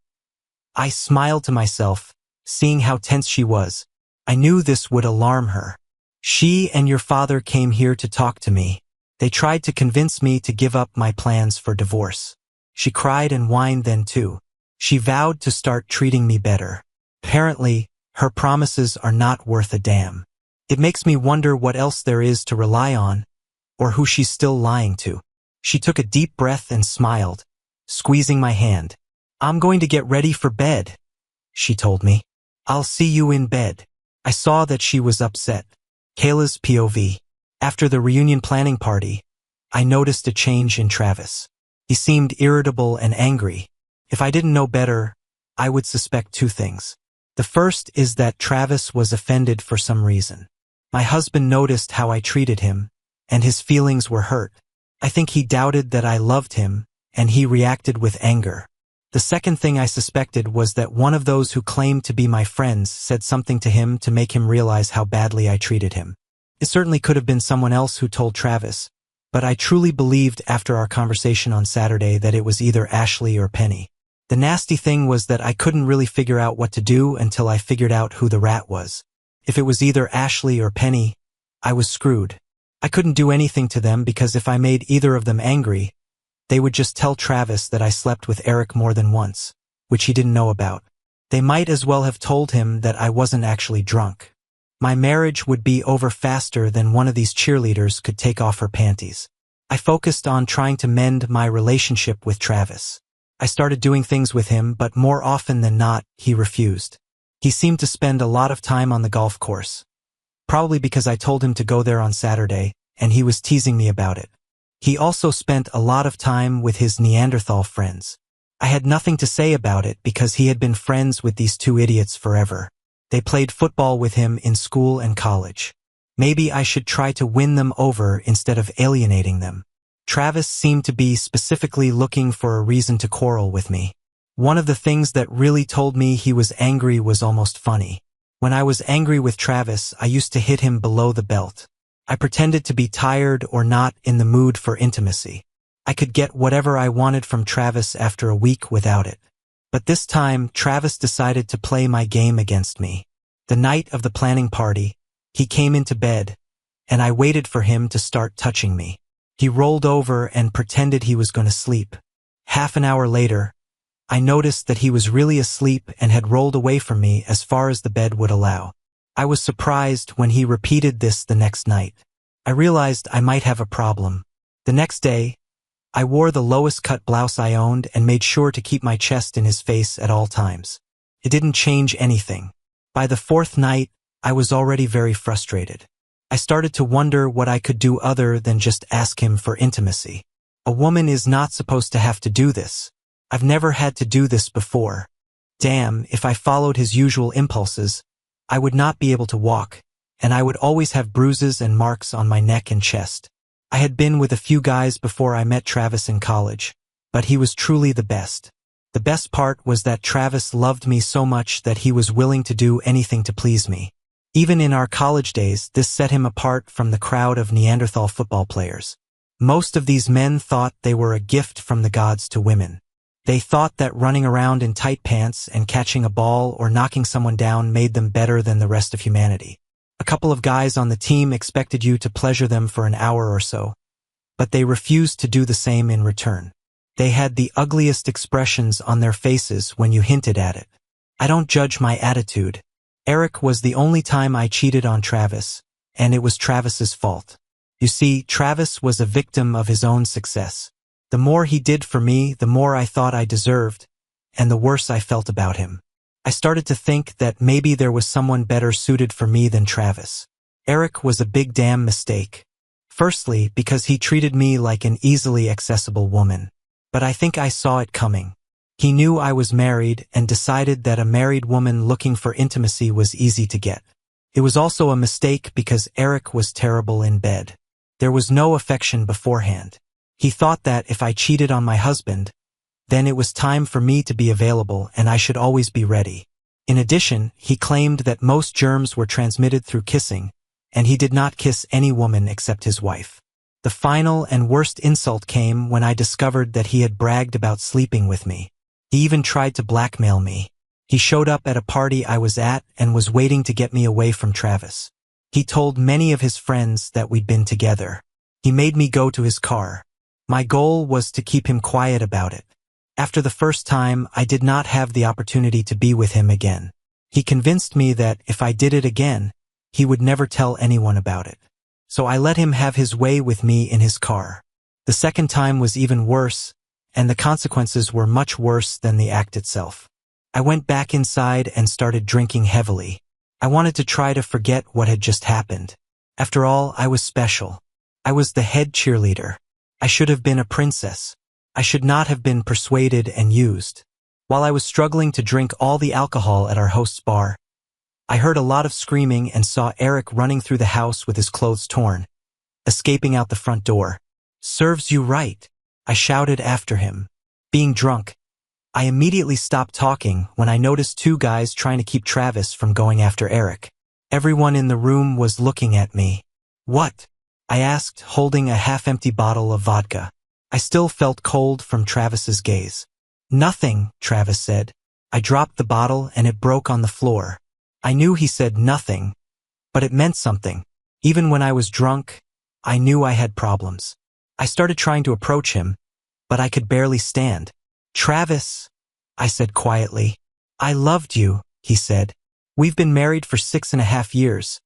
I smiled to myself, seeing how tense she was. I knew this would alarm her. "She and your father came here to talk to me. They tried to convince me to give up my plans for divorce." She cried and whined then too. She vowed to start treating me better. Apparently, her promises are not worth a damn. It makes me wonder what else there is to rely on, or who she's still lying to. She took a deep breath and smiled, squeezing my hand. "I'm going to get ready for bed," she told me. "I'll see you in bed." I saw that she was upset. Kayla's POV. After the reunion planning party, I noticed a change in Travis. He seemed irritable and angry. If I didn't know better, I would suspect two things. The first is that Travis was offended for some reason. My husband noticed how I treated him, and his feelings were hurt. I think he doubted that I loved him, and he reacted with anger. The second thing I suspected was that one of those who claimed to be my friends said something to him to make him realize how badly I treated him. It certainly could have been someone else who told Travis, but I truly believed after our conversation on Saturday that it was either Ashley or Penny. The nasty thing was that I couldn't really figure out what to do until I figured out who the rat was. If it was either Ashley or Penny, I was screwed. I couldn't do anything to them because if I made either of them angry, they would just tell Travis that I slept with Eric more than once, which he didn't know about. They might as well have told him that I wasn't actually drunk. My marriage would be over faster than one of these cheerleaders could take off her panties. I focused on trying to mend my relationship with Travis. I started doing things with him, but more often than not, he refused. He seemed to spend a lot of time on the golf course. Probably because I told him to go there on Saturday, and he was teasing me about it. He also spent a lot of time with his Neanderthal friends. I had nothing to say about it because he had been friends with these two idiots forever. They played football with him in school and college. Maybe I should try to win them over instead of alienating them. Travis seemed to be specifically looking for a reason to quarrel with me. One of the things that really told me he was angry was almost funny. When I was angry with Travis, I used to hit him below the belt. I pretended to be tired or not in the mood for intimacy. I could get whatever I wanted from Travis after a week without it. But this time, Travis decided to play my game against me. The night of the planning party, he came into bed, and I waited for him to start touching me. He rolled over and pretended he was going to sleep. Half an hour later, I noticed that he was really asleep and had rolled away from me as far as the bed would allow. I was surprised when he repeated this the next night. I realized I might have a problem. The next day, I wore the lowest cut blouse I owned and made sure to keep my chest in his face at all times. It didn't change anything. By the fourth night, I was already very frustrated. I started to wonder what I could do other than just ask him for intimacy. A woman is not supposed to have to do this. I've never had to do this before. Damn, if I followed his usual impulses, I would not be able to walk, and I would always have bruises and marks on my neck and chest. I had been with a few guys before I met Travis in college, but he was truly the best. The best part was that Travis loved me so much that he was willing to do anything to please me. Even in our college days, this set him apart from the crowd of Neanderthal football players. Most of these men thought they were a gift from the gods to women. They thought that running around in tight pants and catching a ball or knocking someone down made them better than the rest of humanity. A couple of guys on the team expected you to pleasure them for an hour or so, but they refused to do the same in return. They had the ugliest expressions on their faces when you hinted at it. I don't judge my attitude. Eric was the only time I cheated on Travis, and it was Travis's fault. You see, Travis was a victim of his own success. The more he did for me, the more I thought I deserved, and the worse I felt about him. I started to think that maybe there was someone better suited for me than Travis. Eric was a big damn mistake. Firstly, because he treated me like an easily accessible woman. But I think I saw it coming. He knew I was married and decided that a married woman looking for intimacy was easy to get. It was also a mistake because Eric was terrible in bed. There was no affection beforehand. He thought that if I cheated on my husband, then it was time for me to be available and I should always be ready. In addition, he claimed that most germs were transmitted through kissing, and he did not kiss any woman except his wife. The final and worst insult came when I discovered that he had bragged about sleeping with me. He even tried to blackmail me. He showed up at a party I was at and was waiting to get me away from Travis. He told many of his friends that we'd been together. He made me go to his car. My goal was to keep him quiet about it. After the first time, I did not have the opportunity to be with him again. He convinced me that if I did it again, he would never tell anyone about it. So I let him have his way with me in his car. The second time was even worse, and the consequences were much worse than the act itself. I went back inside and started drinking heavily. I wanted to try to forget what had just happened. After all, I was special. I was the head cheerleader. I should have been a princess. I should not have been persuaded and used. While I was struggling to drink all the alcohol at our host's bar, I heard a lot of screaming and saw Eric running through the house with his clothes torn, escaping out the front door. "Serves you right," I shouted after him. Being drunk, I immediately stopped talking when I noticed two guys trying to keep Travis from going after Eric. Everyone in the room was looking at me. "What?" I asked, holding a half-empty bottle of vodka. I still felt cold from Travis's gaze. "Nothing," Travis said. I dropped the bottle and it broke on the floor. I knew he said nothing, but it meant something. Even when I was drunk, I knew I had problems. I started trying to approach him, but I could barely stand. "Travis," I said quietly. "I loved you," he said. "We've been married for 6.5 years,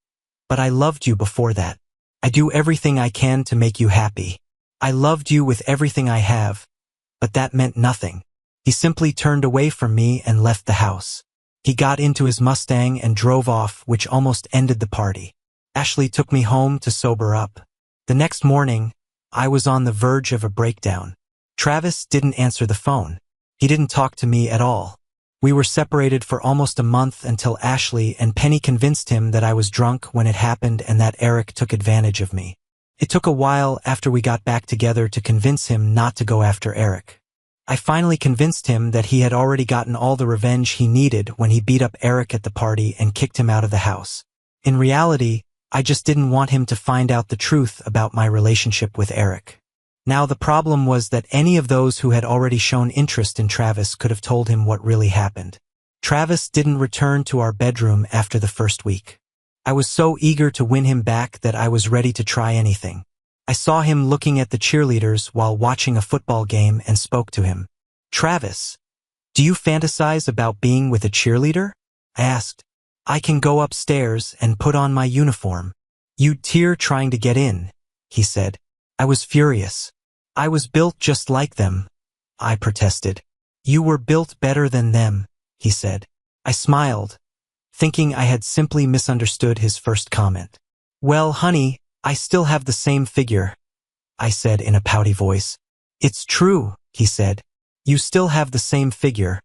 but I loved you before that. I do everything I can to make you happy. I loved you with everything I have, but that meant nothing." He simply turned away from me and left the house. He got into his Mustang and drove off, which almost ended the party. Ashley took me home to sober up. The next morning, I was on the verge of a breakdown. Travis didn't answer the phone. He didn't talk to me at all. We were separated for almost a month until Ashley and Penny convinced him that I was drunk when it happened and that Eric took advantage of me. It took a while after we got back together to convince him not to go after Eric. I finally convinced him that he had already gotten all the revenge he needed when he beat up Eric at the party and kicked him out of the house. In reality, I just didn't want him to find out the truth about my relationship with Eric. Now the problem was that any of those who had already shown interest in Travis could have told him what really happened. Travis didn't return to our bedroom after the first week. I was so eager to win him back that I was ready to try anything. I saw him looking at the cheerleaders while watching a football game and spoke to him. "Travis, do you fantasize about being with a cheerleader?" I asked. "I can go upstairs and put on my uniform." "You'd tear trying to get in," he said. I was furious. "I was built just like them," I protested. "You were built better than them," he said. I smiled, thinking I had simply misunderstood his first comment. "Well, honey, I still have the same figure," I said in a pouty voice. "It's true," he said. "You still have the same figure,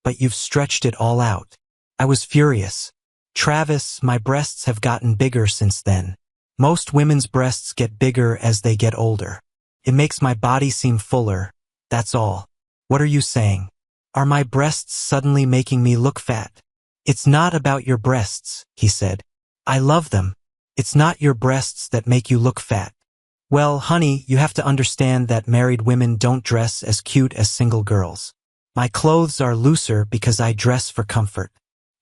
but you've stretched it all out." I was furious. "Travis, my breasts have gotten bigger since then. Most women's breasts get bigger as they get older. It makes my body seem fuller, that's all. What are you saying? Are my breasts suddenly making me look fat?" "It's not about your breasts," he said. "I love them. It's not your breasts that make you look fat." "Well, honey, you have to understand that married women don't dress as cute as single girls. My clothes are looser because I dress for comfort.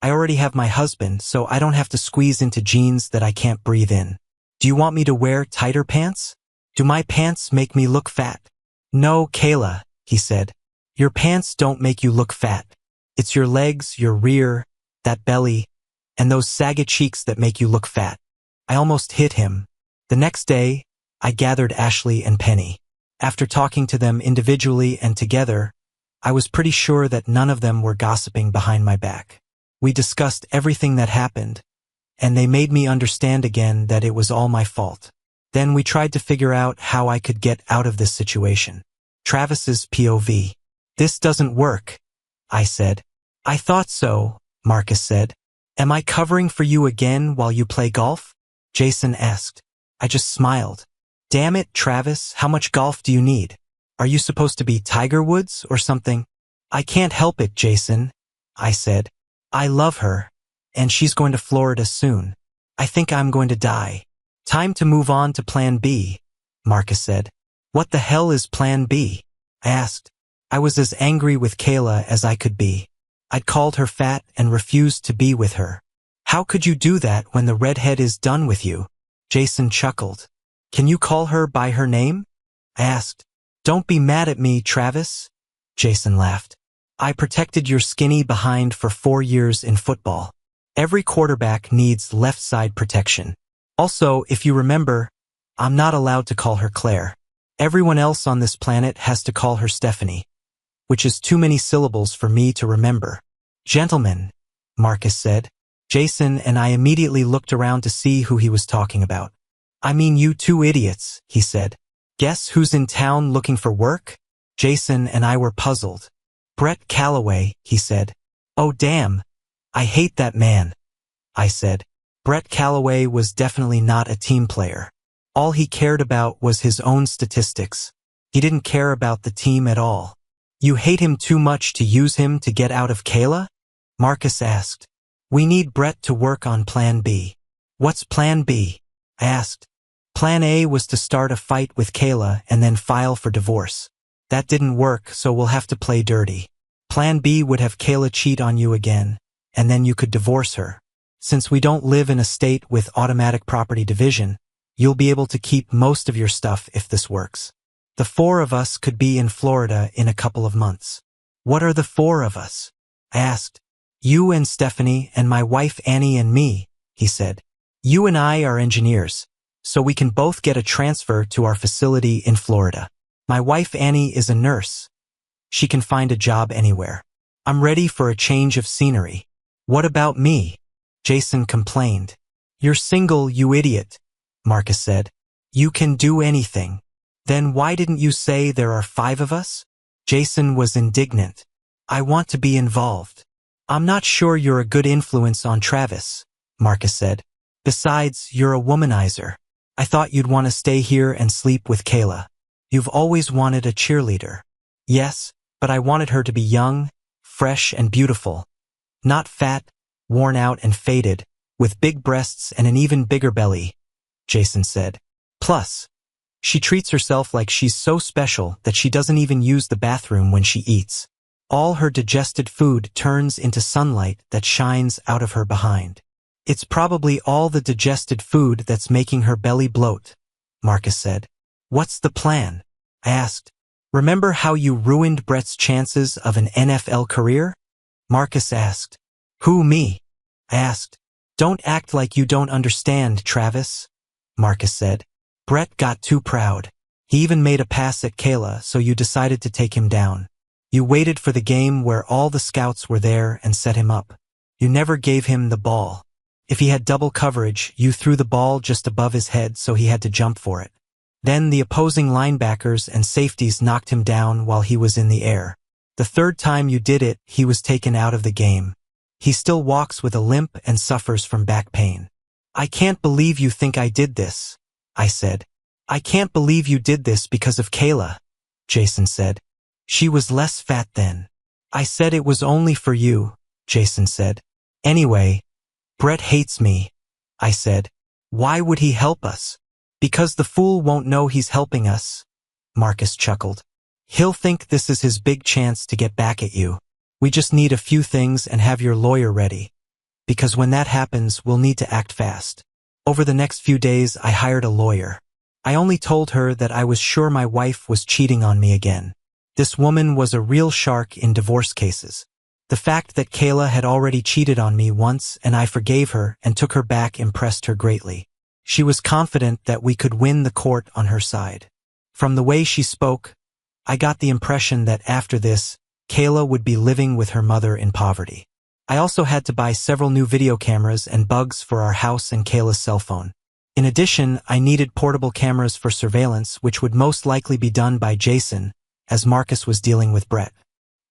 I already have my husband, so I don't have to squeeze into jeans that I can't breathe in. Do you want me to wear tighter pants? Do my pants make me look fat?" "No, Kayla," he said. "Your pants don't make you look fat. It's your legs, your rear, that belly, and those saggy cheeks that make you look fat." I almost hit him. The next day, I gathered Ashley and Penny. After talking to them individually and together, I was pretty sure that none of them were gossiping behind my back. We discussed everything that happened, and they made me understand again that it was all my fault. Then we tried to figure out how I could get out of this situation. Travis's POV. "This doesn't work," I said. "I thought so," Marcus said. "Am I covering for you again while you play golf?" Jason asked. I just smiled. "Damn it, Travis, how much golf do you need? Are you supposed to be Tiger Woods or something?" "I can't help it, Jason," I said. "I love her, and she's going to Florida soon. I think I'm going to die." "Time to move on to Plan B," Marcus said. "What the hell is Plan B?" I asked. I was as angry with Kayla as I could be. I'd called her fat and refused to be with her. "How could you do that when the redhead is done with you?" Jason chuckled. "Can you call her by her name?" I asked. "Don't be mad at me, Travis," Jason laughed. "I protected your skinny behind for 4 years in football. Every quarterback needs left side protection. Also, if you remember, I'm not allowed to call her Claire. Everyone else on this planet has to call her Stephanie, which is too many syllables for me to remember." "Gentlemen," Marcus said. Jason and I immediately looked around to see who he was talking about. "I mean you two idiots," he said. "Guess who's in town looking for work?" Jason and I were puzzled. "Brett Calloway," he said. "Oh damn, I hate that man," I said. Brett Calloway was definitely not a team player. All he cared about was his own statistics. He didn't care about the team at all. "You hate him too much to use him to get out of Kayla?" Marcus asked. "We need Brett to work on Plan B." "What's Plan B?" I asked. Plan A was to start a fight with Kayla and then file for divorce. That didn't work, so we'll have to play dirty. Plan B would have Kayla cheat on you again, and then you could divorce her. Since we don't live in a state with automatic property division, you'll be able to keep most of your stuff if this works. The 4 of us could be in Florida in a couple of months. "What are the 4 of us?" I asked. "You and Stephanie and my wife Annie and me," he said. "You and I are engineers, so we can both get a transfer to our facility in Florida. My wife Annie is a nurse. She can find a job anywhere. I'm ready for a change of scenery." "What about me?" Jason complained. "You're single, you idiot," Marcus said. "You can do anything." "Then why didn't you say there are 5 of us?" Jason was indignant. "I want to be involved." "I'm not sure you're a good influence on Travis," Marcus said. "Besides, you're a womanizer. I thought you'd want to stay here and sleep with Kayla. You've always wanted a cheerleader." "Yes, but I wanted her to be young, fresh, and beautiful. Not fat, worn out, and faded, with big breasts and an even bigger belly, Jason said. Plus, she treats herself like she's so special that she doesn't even use the bathroom when she eats. All her digested food turns into sunlight that shines out of her behind. It's probably all the digested food that's making her belly bloat, Marcus said. What's the plan? I asked. Remember how you ruined Brett's chances of an NFL career? Marcus asked. Who, me? I asked. Don't act like you don't understand, Travis, Marcus said. Brett got too proud. He even made a pass at Kayla, so you decided to take him down. You waited for the game where all the scouts were there and set him up. You never gave him the ball. If he had double coverage, you threw the ball just above his head so he had to jump for it. Then the opposing linebackers and safeties knocked him down while he was in the air. The third time you did it, he was taken out of the game. He still walks with a limp and suffers from back pain. I can't believe you think I did this, I said. I can't believe you did this because of Kayla, Jason said. She was less fat then. I said it was only for you, Jason said. Anyway, Brett hates me, I said. Why would he help us? Because the fool won't know he's helping us, Marcus chuckled. He'll think this is his big chance to get back at you. We just need a few things and have your lawyer ready. Because when that happens, we'll need to act fast. Over the next few days, I hired a lawyer. I only told her that I was sure my wife was cheating on me again. This woman was a real shark in divorce cases. The fact that Kayla had already cheated on me once and I forgave her and took her back impressed her greatly. She was confident that we could win the court on her side. From the way she spoke, I got the impression that after this, Kayla would be living with her mother in poverty. I also had to buy several new video cameras and bugs for our house and Kayla's cell phone. In addition, I needed portable cameras for surveillance, which would most likely be done by Jason, as Marcus was dealing with Brett.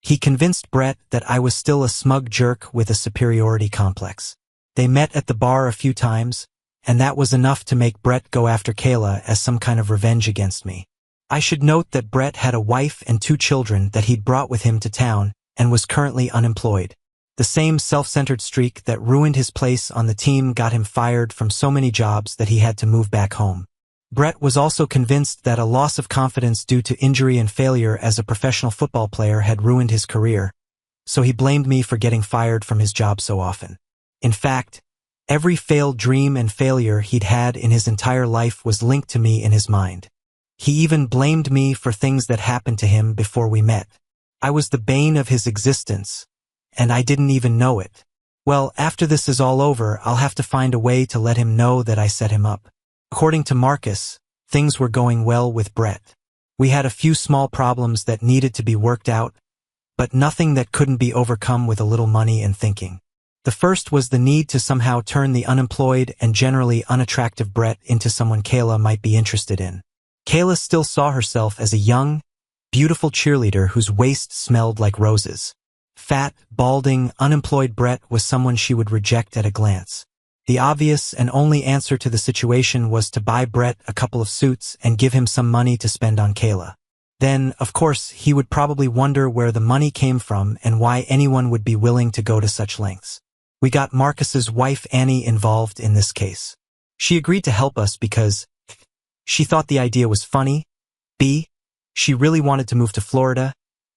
He convinced Brett that I was still a smug jerk with a superiority complex. They met at the bar a few times, and that was enough to make Brett go after Kayla as some kind of revenge against me. I should note that Brett had a wife and 2 children that he'd brought with him to town and was currently unemployed. The same self-centered streak that ruined his place on the team got him fired from so many jobs that he had to move back home. Brett was also convinced that a loss of confidence due to injury and failure as a professional football player had ruined his career, so he blamed me for getting fired from his job so often. In fact, every failed dream and failure he'd had in his entire life was linked to me in his mind. He even blamed me for things that happened to him before we met. I was the bane of his existence, and I didn't even know it. Well, after this is all over, I'll have to find a way to let him know that I set him up. According to Marcus, things were going well with Brett. We had a few small problems that needed to be worked out, but nothing that couldn't be overcome with a little money and thinking. The first was the need to somehow turn the unemployed and generally unattractive Brett into someone Kayla might be interested in. Kayla still saw herself as a young, beautiful cheerleader whose waist smelled like roses. Fat, balding, unemployed Brett was someone she would reject at a glance. The obvious and only answer to the situation was to buy Brett a couple of suits and give him some money to spend on Kayla. Then, of course, he would probably wonder where the money came from and why anyone would be willing to go to such lengths. We got Marcus's wife Annie involved in this case. She agreed to help us because she thought the idea was funny, B, she really wanted to move to Florida,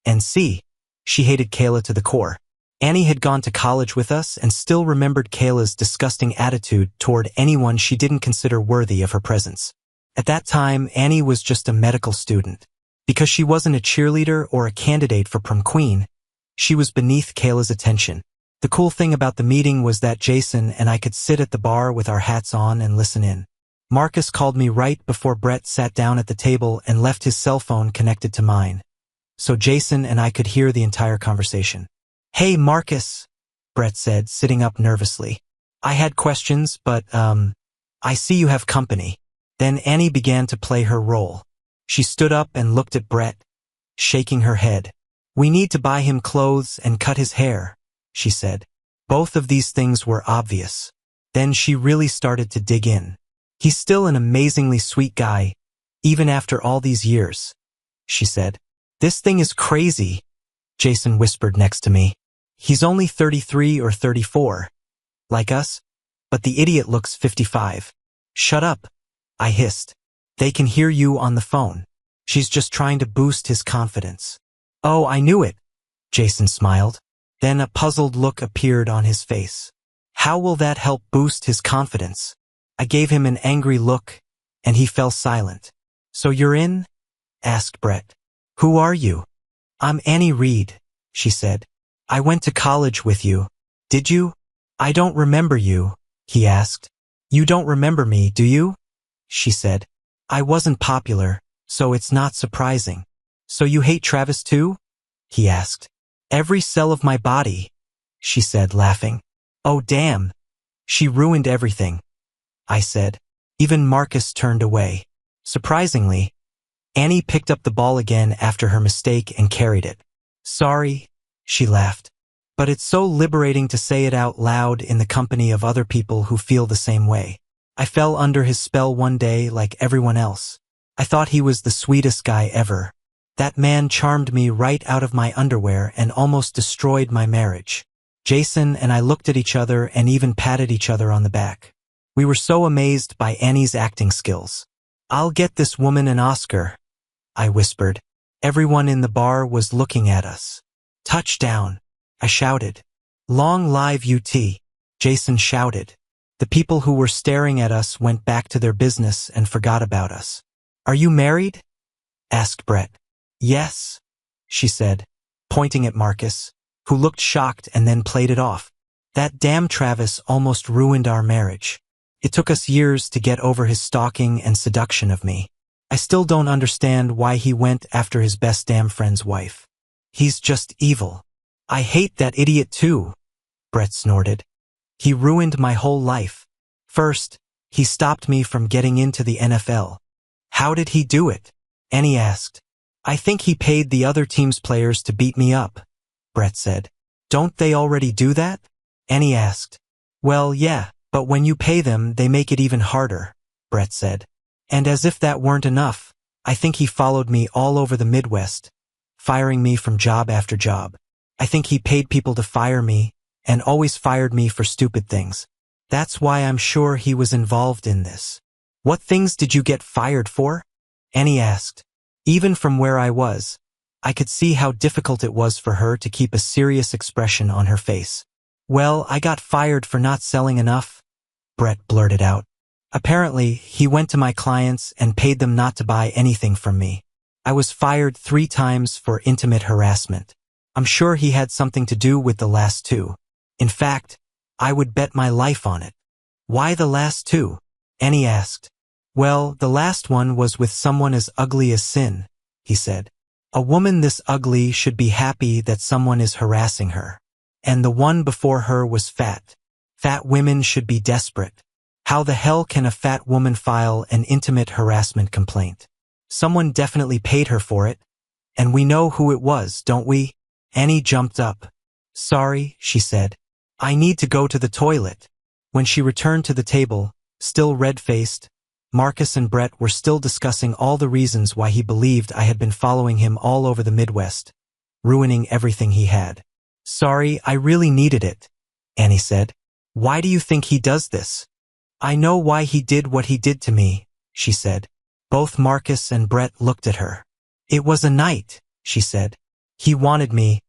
and C, she hated Kayla to the core. Annie had gone to college with us and still remembered Kayla's disgusting attitude toward anyone she didn't consider worthy of her presence. At that time, Annie was just a medical student. Because she wasn't a cheerleader or a candidate for prom queen, she was beneath Kayla's attention. The cool thing about the meeting was that Jason and I could sit at the bar with our hats on and listen in. Marcus called me right before Brett sat down at the table and left his cell phone connected to mine, so Jason and I could hear the entire conversation. Hey, Marcus, Brett said, sitting up nervously. I had questions, but, I see you have company. Then Annie began to play her role. She stood up and looked at Brett, shaking her head. We need to buy him clothes and cut his hair, she said. Both of these things were obvious. Then she really started to dig in. He's still an amazingly sweet guy, even after all these years, she said. This thing is crazy, Jason whispered next to me. He's only 33 or 34. Like us? but the idiot looks 55. Shut up, I hissed. They can hear you on the phone. She's just trying to boost his confidence. Oh, I knew it, Jason smiled. Then a puzzled look appeared on his face. How will that help boost his confidence? I gave him an angry look, and he fell silent. So you're in? Asked Brett. Who are you? I'm Annie Reed, she said. I went to college with you. Did you? I don't remember you, he asked. You don't remember me, do you? She said. I wasn't popular, so it's not surprising. So you hate Travis too? He asked. Every cell of my body, she said, laughing. Oh damn. She ruined everything, I said. Even Marcus turned away. Surprisingly, Annie picked up the ball again after her mistake and carried it. Sorry, she laughed. But it's so liberating to say it out loud in the company of other people who feel the same way. I fell under his spell one day like everyone else. I thought he was the sweetest guy ever. That man charmed me right out of my underwear and almost destroyed my marriage. Jason and I looked at each other and even patted each other on the back. We were so amazed by Annie's acting skills. I'll get this woman an Oscar, I whispered. Everyone in the bar was looking at us. Touchdown, I shouted. Long live UT, Jason shouted. The people who were staring at us went back to their business and forgot about us. Are you married? Asked Brett. Yes, she said, pointing at Marcus, who looked shocked and then played it off. That damn Travis almost ruined our marriage. It took us years to get over his stalking and seduction of me. I still don't understand why he went after his best damn friend's wife. He's just evil. I hate that idiot too, Brett snorted. He ruined my whole life. First, he stopped me from getting into the NFL. How did he do it? Annie asked. I think he paid the other team's players to beat me up, Brett said. Don't they already do that? Annie asked. Well, yeah, but when you pay them, they make it even harder, Brett said. And as if that weren't enough, I think he followed me all over the Midwest, firing me from job after job. I think he paid people to fire me and always fired me for stupid things. That's why I'm sure he was involved in this. What things did you get fired for? Annie asked. Even from where I was, I could see how difficult it was for her to keep a serious expression on her face. Well, I got fired for not selling enough, Brett blurted out. Apparently, he went to my clients and paid them not to buy anything from me. I was fired 3 times for intimate harassment. I'm sure he had something to do with the last 2. In fact, I would bet my life on it. Why the last 2? Annie asked. Well, the last one was with someone as ugly as sin, he said. A woman this ugly should be happy that someone is harassing her. And the one before her was fat. Fat women should be desperate. How the hell can a fat woman file an intimate harassment complaint? Someone definitely paid her for it. And we know who it was, don't we? Annie jumped up. Sorry, she said. I need to go to the toilet. When she returned to the table, still red-faced, Marcus and Brett were still discussing all the reasons why he believed I had been following him all over the Midwest, ruining everything he had. Sorry, I really needed it, Annie said. Why do you think he does this? I know why he did what he did to me, she said. Both Marcus and Brett looked at her. It was a night, she said. He wanted me,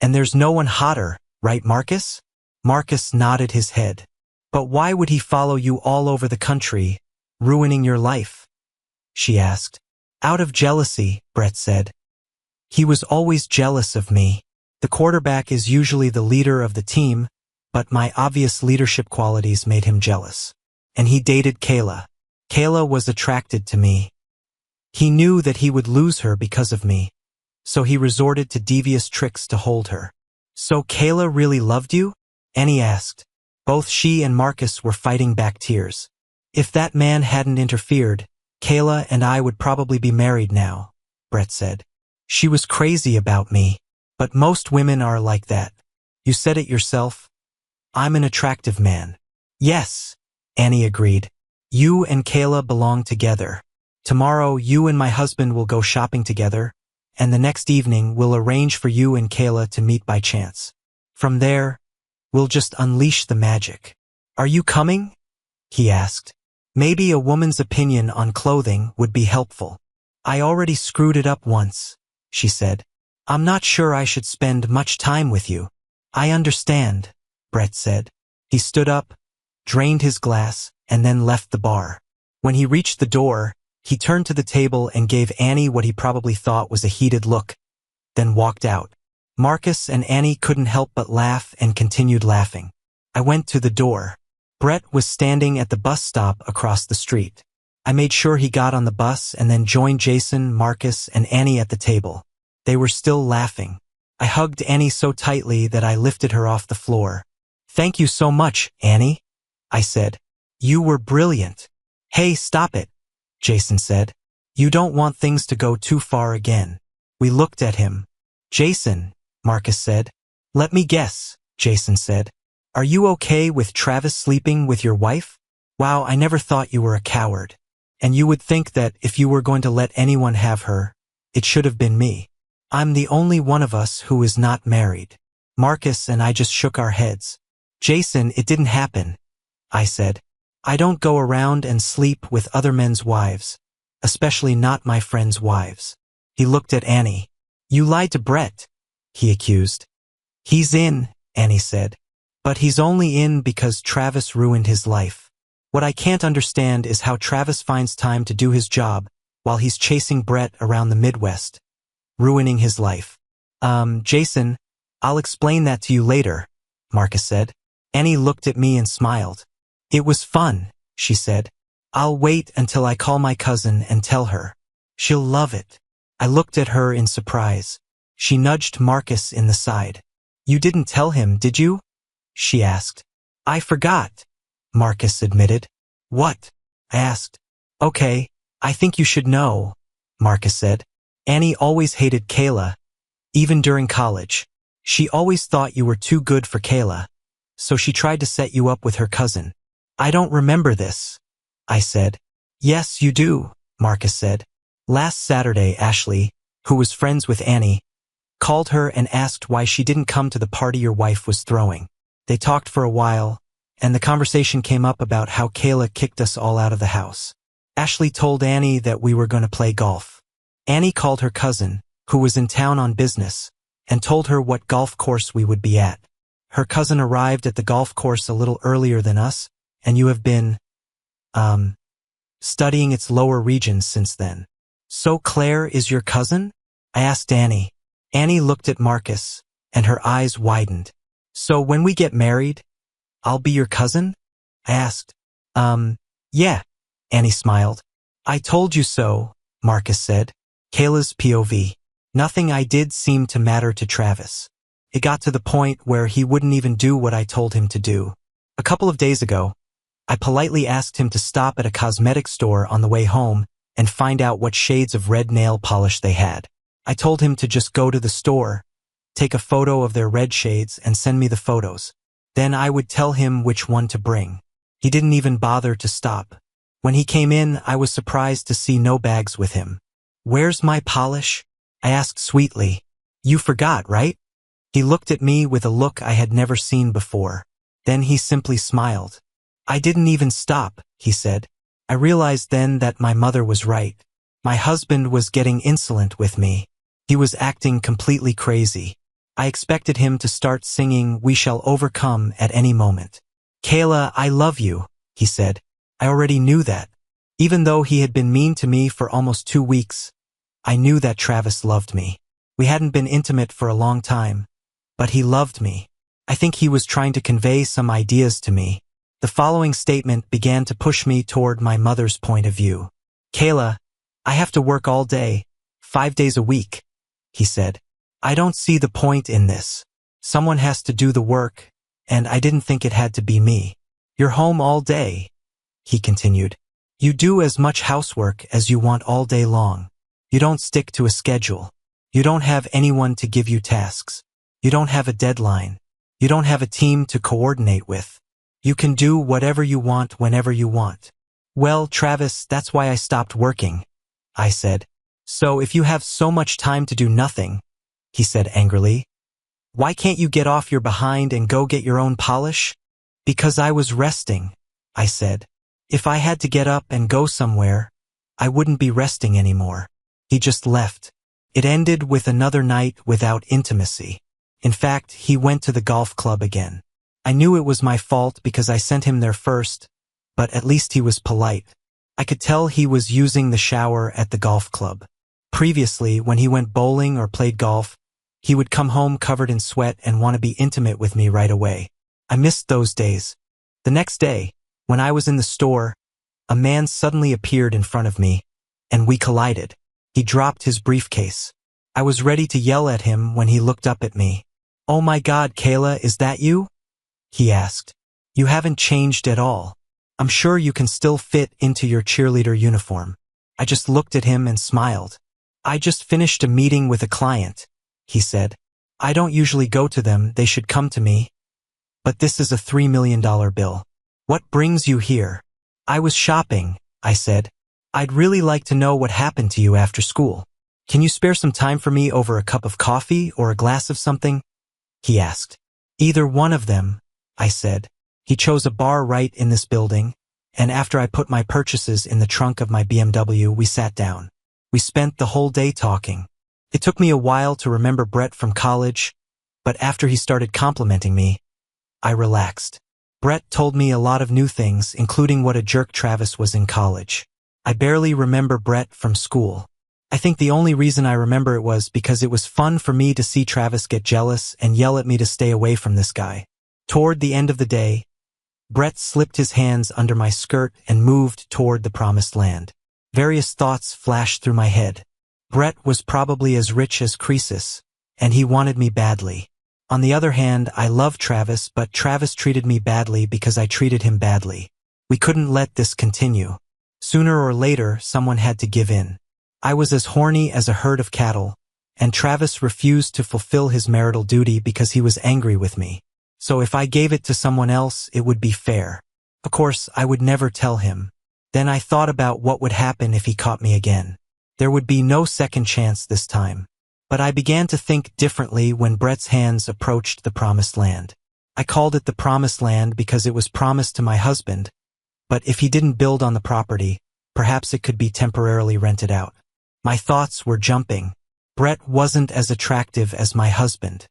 and there's no one hotter, right, Marcus? Marcus nodded his head. But why would he follow you all over the country, ruining your life? She asked. Out of jealousy, Brett said. He was always jealous of me. The quarterback is usually the leader of the team, but my obvious leadership qualities made him jealous. And he dated Kayla. Kayla was attracted to me. He knew that he would lose her because of me, so he resorted to devious tricks to hold her. So Kayla really loved you? Annie asked. Both she and Marcus were fighting back tears. If that man hadn't interfered, Kayla and I would probably be married now, Brett said. She was crazy about me, but most women are like that. You said it yourself. I'm an attractive man. Yes, Annie agreed. You and Kayla belong together. Tomorrow you and my husband will go shopping together, and the next evening we'll arrange for you and Kayla to meet by chance. From there, we'll just unleash the magic. Are you coming? He asked. Maybe a woman's opinion on clothing would be helpful. I already screwed it up once, she said. I'm not sure I should spend much time with you. I understand, Brett said. He stood up, drained his glass, and then left the bar. When he reached the door, he turned to the table and gave Annie what he probably thought was a heated look, then walked out. Marcus and Annie couldn't help but laugh and continued laughing. I went to the door. Brett was standing at the bus stop across the street. I made sure he got on the bus and then joined Jason, Marcus, and Annie at the table. They were still laughing. I hugged Annie so tightly that I lifted her off the floor. Thank you so much, Annie, I said. You were brilliant. Hey, stop it, Jason said. You don't want things to go too far again. We looked at him. Jason, Marcus said. Let me guess, Jason said. Are you okay with Travis sleeping with your wife? Wow, I never thought you were a coward. And you would think that if you were going to let anyone have her, it should have been me. I'm the only one of us who is not married. Marcus and I just shook our heads. Jason, it didn't happen, I said. I don't go around and sleep with other men's wives, especially not my friends' wives. He looked at Annie. You lied to Brett, he accused. He's in, Annie said. But he's only in because Travis ruined his life. What I can't understand is how Travis finds time to do his job while he's chasing Brett around the Midwest, ruining his life. Jason, I'll explain that to you later, Marcus said. Annie looked at me and smiled. It was fun, she said. I'll wait until I call my cousin and tell her. She'll love it. I looked at her in surprise. She nudged Marcus in the side. You didn't tell him, did you? She asked. I forgot, Marcus admitted. What? I asked. Okay, I think you should know, Marcus said. Annie always hated Kayla, even during college. She always thought you were too good for Kayla, so she tried to set you up with her cousin. I don't remember this, I said. Yes, you do, Marcus said. Last Saturday, Ashley, who was friends with Annie, called her and asked why she didn't come to the party your wife was throwing. They talked for a while, and the conversation came up about how Kayla kicked us all out of the house. Ashley told Annie that we were going to play golf. Annie called her cousin, who was in town on business, and told her what golf course we would be at. Her cousin arrived at the golf course a little earlier than us, and you have been, studying its lower regions since then. So Claire is your cousin? I asked Annie. Annie looked at Marcus, and her eyes widened. So when we get married, I'll be your cousin? I asked. Yeah, Annie smiled. I told you so, Marcus said. Kayla's POV. Nothing I did seemed to matter to Travis. It got to the point where he wouldn't even do what I told him to do. A couple of days ago, I politely asked him to stop at a cosmetic store on the way home and find out what shades of red nail polish they had. I told him to just go to the store, take a photo of their red shades and send me the photos. Then I would tell him which one to bring. He didn't even bother to stop. When he came in, I was surprised to see no bags with him. Where's my polish? I asked sweetly. You forgot, right? He looked at me with a look I had never seen before. Then he simply smiled. I didn't even stop, he said. I realized then that my mother was right. My husband was getting insolent with me. He was acting completely crazy. I expected him to start singing We Shall Overcome at any moment. Kayla, I love you, he said. I already knew that. Even though he had been mean to me for almost 2 weeks, I knew that Travis loved me. We hadn't been intimate for a long time, but he loved me. I think he was trying to convey some ideas to me. The following statement began to push me toward my mother's point of view. Kayla, I have to work all day, 5 days a week, he said. I don't see the point in this. Someone has to do the work, and I didn't think it had to be me. You're home all day, he continued. You do as much housework as you want all day long. You don't stick to a schedule. You don't have anyone to give you tasks. You don't have a deadline. You don't have a team to coordinate with. You can do whatever you want whenever you want. Well, Travis, that's why I stopped working, I said. So if you have so much time to do nothing, he said angrily, why can't you get off your behind and go get your own polish? Because I was resting, I said. If I had to get up and go somewhere, I wouldn't be resting anymore. He just left. It ended with another night without intimacy. In fact, he went to the golf club again. I knew it was my fault because I sent him there first, but at least he was polite. I could tell he was using the shower at the golf club. Previously, when he went bowling or played golf, he would come home covered in sweat and want to be intimate with me right away. I missed those days. The next day, when I was in the store, a man suddenly appeared in front of me, and we collided. He dropped his briefcase. I was ready to yell at him when he looked up at me. "Oh my God, Kayla, is that you?" he asked. "You haven't changed at all. I'm sure you can still fit into your cheerleader uniform." I just looked at him and smiled. "I just finished a meeting with a client," he said. "I don't usually go to them, they should come to me. But this is a $3 million bill. What brings you here?" "I was shopping," I said. "I'd really like to know what happened to you after school. Can you spare some time for me over a cup of coffee or a glass of something?" he asked. "Either one of them," I said. He chose a bar right in this building, and after I put my purchases in the trunk of my BMW, we sat down. We spent the whole day talking. It took me a while to remember Brett from college, but after he started complimenting me, I relaxed. Brett told me a lot of new things, including what a jerk Travis was in college. I barely remember Brett from school. I think the only reason I remember it was because it was fun for me to see Travis get jealous and yell at me to stay away from this guy. Toward the end of the day, Brett slipped his hands under my skirt and moved toward the promised land. Various thoughts flashed through my head. Brett was probably as rich as Croesus, and he wanted me badly. On the other hand, I loved Travis, but Travis treated me badly because I treated him badly. We couldn't let this continue. Sooner or later, someone had to give in. I was as horny as a herd of cattle, and Travis refused to fulfill his marital duty because he was angry with me. So if I gave it to someone else, it would be fair. Of course, I would never tell him. Then I thought about what would happen if he caught me again. There would be no second chance this time. But I began to think differently when Brett's hands approached the promised land. I called it the promised land because it was promised to my husband, but if he didn't build on the property, perhaps it could be temporarily rented out. My thoughts were jumping. Brett wasn't as attractive as my husband.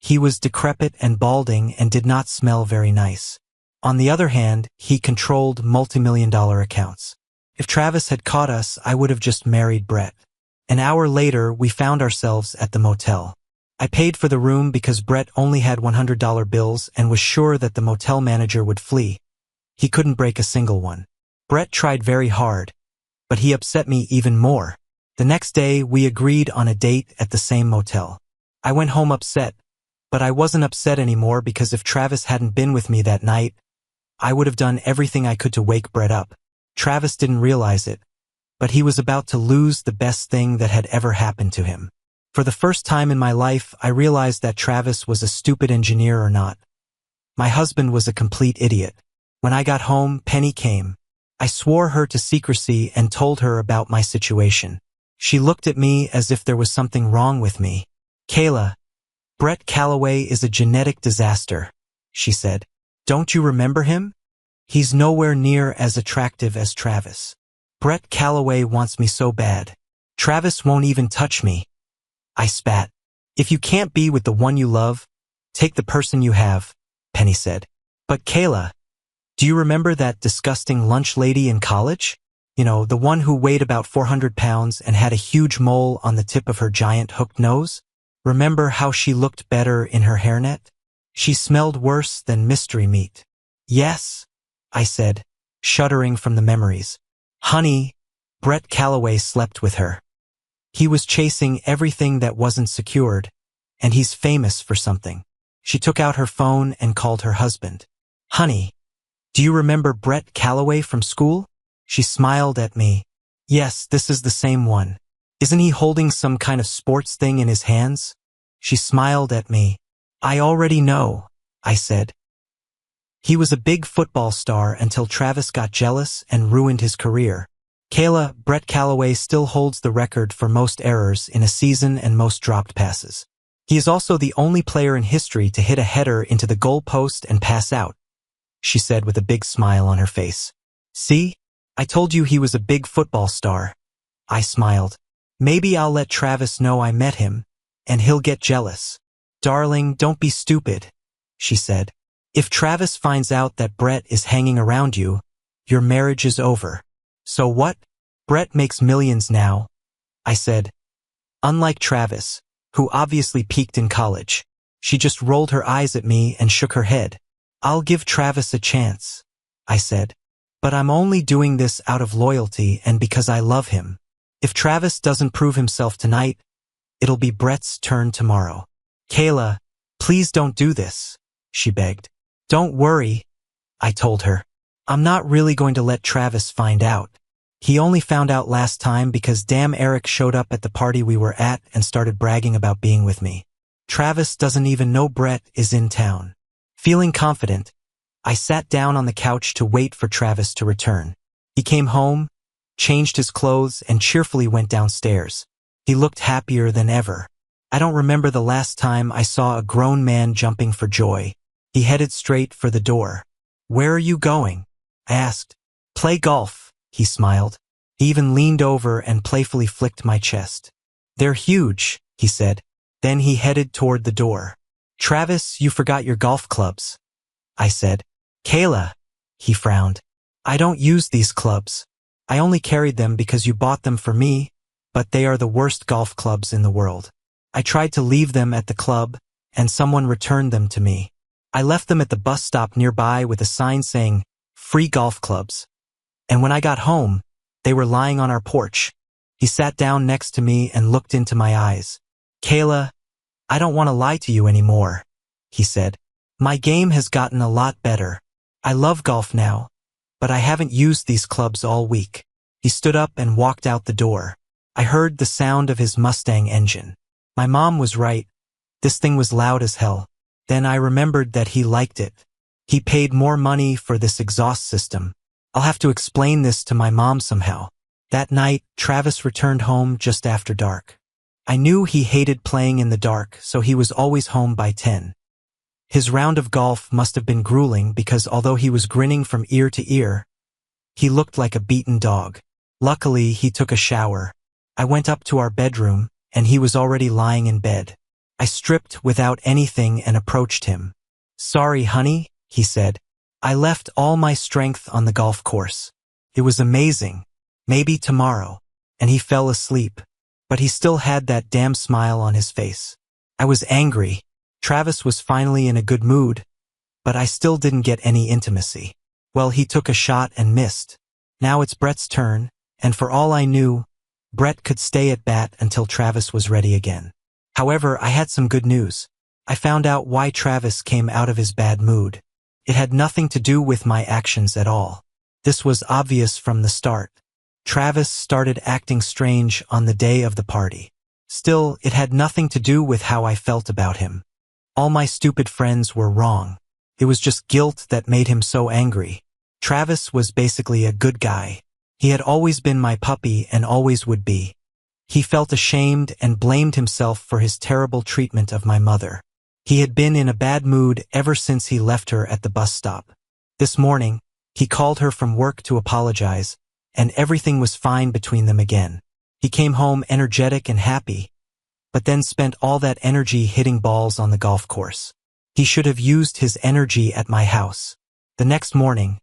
He was decrepit and balding and did not smell very nice. On the other hand, he controlled multi-million-dollar accounts. If Travis had caught us, I would have just married Brett. An hour later, we found ourselves at the motel. I paid for the room because Brett only had $100 bills and was sure that the motel manager would flee. He couldn't break a single one. Brett tried very hard, but he upset me even more. The next day, we agreed on a date at the same motel. I went home upset, but I wasn't upset anymore because if Travis hadn't been with me that night, I would have done everything I could to wake Brett up. Travis didn't realize it, but he was about to lose the best thing that had ever happened to him. For the first time in my life, I realized that Travis was a stupid engineer or not. My husband was a complete idiot. When I got home, Penny came. I swore her to secrecy and told her about my situation. She looked at me as if there was something wrong with me. "Kayla, Brett Calloway is a genetic disaster," she said. "Don't you remember him? He's nowhere near as attractive as Travis. Brett Calloway wants me so bad. Travis won't even touch me." I spat. "If you can't be with the one you love, take the person you have," Penny said. "But Kayla, do you remember that disgusting lunch lady in college? You know, the one who weighed about 400 pounds and had a huge mole on the tip of her giant hooked nose? Remember how she looked better in her hairnet? She smelled worse than mystery meat." "Yes," I said, shuddering from the memories. "Honey, Brett Calloway slept with her. He was chasing everything that wasn't secured, and he's famous for something." She took out her phone and called her husband. "Honey, do you remember Brett Calloway from school?" She smiled at me. "Yes, this is the same one. Isn't he holding some kind of sports thing in his hands?" She smiled at me. "I already know," I said. "He was a big football star until Travis got jealous and ruined his career. Kayla, Brett Calloway still holds the record for most errors in a season and most dropped passes. He is also the only player in history to hit a header into the goal post and pass out. she said with a big smile on her face. See? I told you he was a big football star. I smiled. Maybe I'll let Travis know I met him, and he'll get jealous. Darling, don't be stupid, she said. If Travis finds out that Brett is hanging around you, your marriage is over. So what? Brett makes millions now, I said. Unlike Travis, who obviously peaked in college. She just rolled her eyes at me and shook her head. I'll give Travis a chance, I said. But I'm only doing this out of loyalty and because I love him. If Travis doesn't prove himself tonight, it'll be Brett's turn tomorrow. Kayla, please don't do this, she begged. Don't worry, I told her. I'm not really going to let Travis find out. He only found out last time because damn Eric showed up at the party we were at and started bragging about being with me. Travis doesn't even know Brett is in town. Feeling confident, I sat down on the couch to wait for Travis to return. He came home, changed his clothes, and cheerfully went downstairs. He looked happier than ever. I don't remember the last time I saw a grown man jumping for joy. He headed straight for the door. Where are you going? I asked. Play golf, he smiled. He even leaned over and playfully flicked my chest. They're huge, he said. Then he headed toward the door. Travis, you forgot your golf clubs, I said. Kayla, he frowned. I don't use these clubs. I only carried them because you bought them for me, but they are the worst golf clubs in the world. I tried to leave them at the club, and someone returned them to me. I left them at the bus stop nearby with a sign saying, free golf clubs. And when I got home, they were lying on our porch. He sat down next to me and looked into my eyes. Kayla, I don't want to lie to you anymore, he said. My game has gotten a lot better. I love golf now, but I haven't used these clubs all week. He stood up and walked out the door. I heard the sound of his Mustang engine. My mom was right. This thing was loud as hell. Then I remembered that he liked it. He paid more money for this exhaust system. I'll have to explain this to my mom somehow. That night, Travis returned home just after dark. I knew he hated playing in the dark, so he was always home by 10. His round of golf must have been grueling because although he was grinning from ear to ear, he looked like a beaten dog. Luckily, he took a shower. I went up to our bedroom, and he was already lying in bed. I stripped without anything and approached him. Sorry, honey, he said. I left all my strength on the golf course. It was amazing. Maybe tomorrow. And he fell asleep. But he still had that damn smile on his face. I was angry. Travis was finally in a good mood, but I still didn't get any intimacy. Well, he took a shot and missed. Now it's Brett's turn, and for all I knew, Brett could stay at bat until Travis was ready again. However, I had some good news. I found out why Travis came out of his bad mood. It had nothing to do with my actions at all. This was obvious from the start. Travis started acting strange on the day of the party. Still, it had nothing to do with how I felt about him. All my stupid friends were wrong. It was just guilt that made him so angry. Travis was basically a good guy. He had always been my puppy and always would be. He felt ashamed and blamed himself for his terrible treatment of my mother. He had been in a bad mood ever since he left her at the bus stop. This morning, he called her from work to apologize, and everything was fine between them again. He came home energetic and happy, but then spent all that energy hitting balls on the golf course. He should have used his energy at my house. The next morning,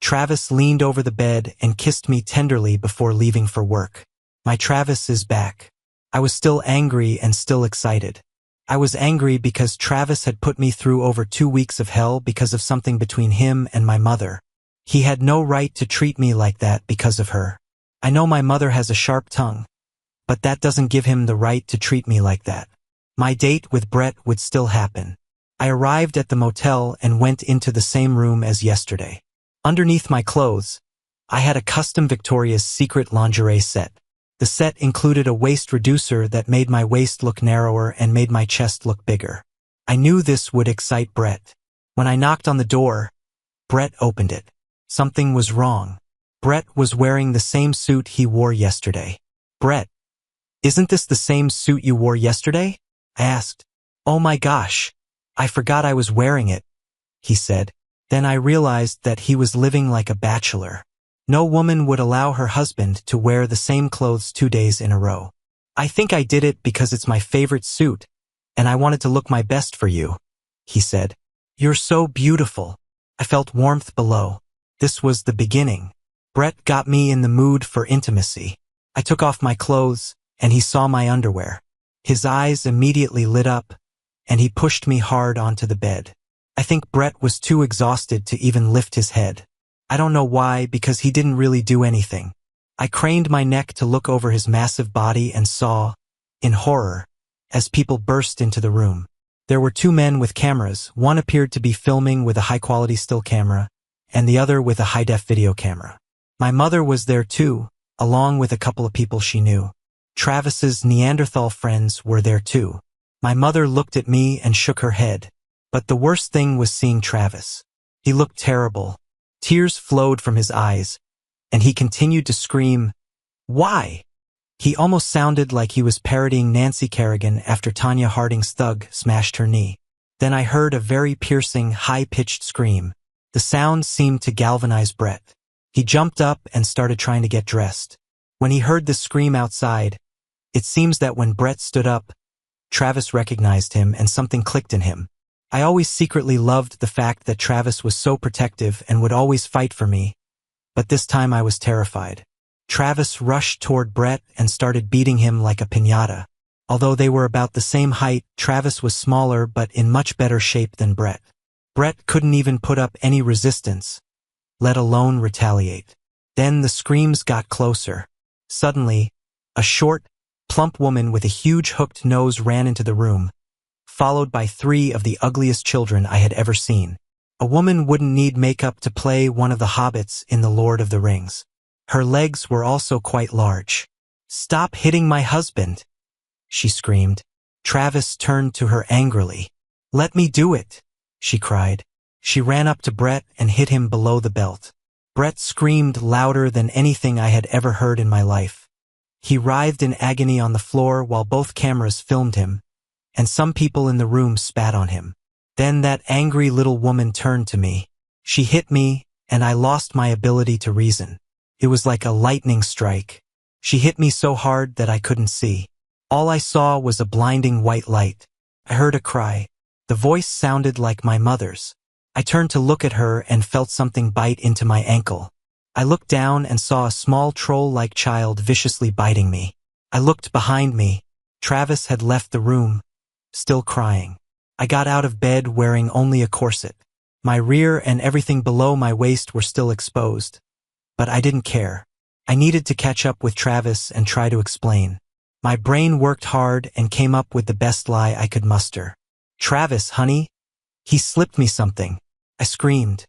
Travis leaned over the bed and kissed me tenderly before leaving for work. My Travis is back. I was still angry and still excited. I was angry because Travis had put me through over 2 weeks of hell because of something between him and my mother. He had no right to treat me like that because of her. I know my mother has a sharp tongue, but that doesn't give him the right to treat me like that. My date with Brett would still happen. I arrived at the motel and went into the same room as yesterday. Underneath my clothes, I had a custom Victoria's Secret lingerie set. The set included a waist reducer that made my waist look narrower and made my chest look bigger. I knew this would excite Brett. When I knocked on the door, Brett opened it. Something was wrong. Brett was wearing the same suit he wore yesterday. Brett, isn't this the same suit you wore yesterday? I asked. Oh my gosh, I forgot I was wearing it, he said. Then I realized that he was living like a bachelor. No woman would allow her husband to wear the same clothes 2 days in a row. I think I did it because it's my favorite suit, and I wanted to look my best for you, he said. You're so beautiful. I felt warmth below. This was the beginning. Brett got me in the mood for intimacy. I took off my clothes, and he saw my underwear. His eyes immediately lit up, and he pushed me hard onto the bed. I think Brett was too exhausted to even lift his head. I don't know why, because he didn't really do anything. I craned my neck to look over his massive body and saw, in horror, as people burst into the room. There were 2 men with cameras. One appeared to be filming with a high-quality still camera, and the other with a high-def video camera. My mother was there too, along with a couple of people she knew. Travis's Neanderthal friends were there too. My mother looked at me and shook her head. But the worst thing was seeing Travis. He looked terrible. Tears flowed from his eyes, and he continued to scream, "Why?" He almost sounded like he was parodying Nancy Kerrigan after Tanya Harding's thug smashed her knee. Then I heard a very piercing, high-pitched scream. The sound seemed to galvanize Brett. He jumped up and started trying to get dressed. When he heard the scream outside, it seems that when Brett stood up, Travis recognized him and something clicked in him. I always secretly loved the fact that Travis was so protective and would always fight for me, but this time I was terrified. Travis rushed toward Brett and started beating him like a piñata. Although they were about the same height, Travis was smaller but in much better shape than Brett. Brett couldn't even put up any resistance, let alone retaliate. Then the screams got closer. Suddenly, a short, plump woman with a huge hooked nose ran into the room, followed by 3 of the ugliest children I had ever seen. A woman wouldn't need makeup to play one of the hobbits in The Lord of the Rings. Her legs were also quite large. "Stop hitting my husband," she screamed. Travis turned to her angrily. "Let me do it," she cried. She ran up to Brett and hit him below the belt. Brett screamed louder than anything I had ever heard in my life. He writhed in agony on the floor while both cameras filmed him, and some people in the room spat on him. Then that angry little woman turned to me. She hit me, and I lost my ability to reason. It was like a lightning strike. She hit me so hard that I couldn't see. All I saw was a blinding white light. I heard a cry. The voice sounded like my mother's. I turned to look at her and felt something bite into my ankle. I looked down and saw a small troll-like child viciously biting me. I looked behind me. Travis had left the room, still crying. I got out of bed wearing only a corset. My rear and everything below my waist were still exposed. But I didn't care. I needed to catch up with Travis and try to explain. My brain worked hard and came up with the best lie I could muster. "Travis, honey, he slipped me something," I screamed.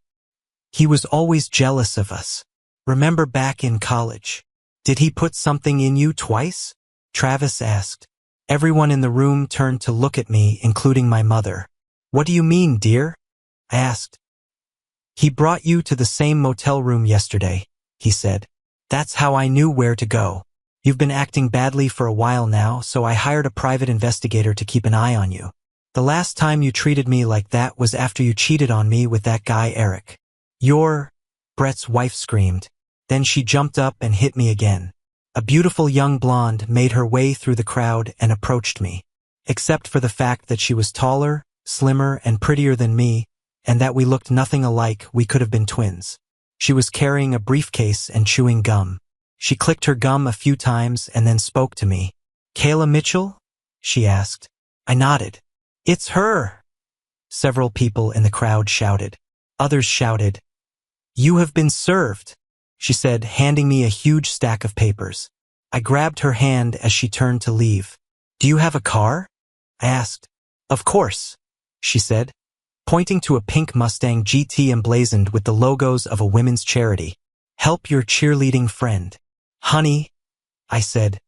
"He was always jealous of us. Remember back in college? Did he put something in you twice?" Travis asked. Everyone in the room turned to look at me, including my mother. "What do you mean, dear?" I asked. "He brought you to the same motel room yesterday," he said. "That's how I knew where to go. You've been acting badly for a while now, so I hired a private investigator to keep an eye on you. The last time you treated me like that was after you cheated on me with that guy Eric." Brett's wife screamed. Then she jumped up and hit me again. A beautiful young blonde made her way through the crowd and approached me. Except for the fact that she was taller, slimmer, and prettier than me, and that we looked nothing alike, we could have been twins. She was carrying a briefcase and chewing gum. She clicked her gum a few times and then spoke to me. "Kayla Mitchell?" she asked. I nodded. "It's her!" Several people in the crowd shouted. Others shouted, "You have been served," she said, handing me a huge stack of papers. I grabbed her hand as she turned to leave. "Do you have a car?" I asked. "Of course," she said, pointing to a pink Mustang GT emblazoned with the logos of a women's charity. "Help your cheerleading friend." "Honey," I said,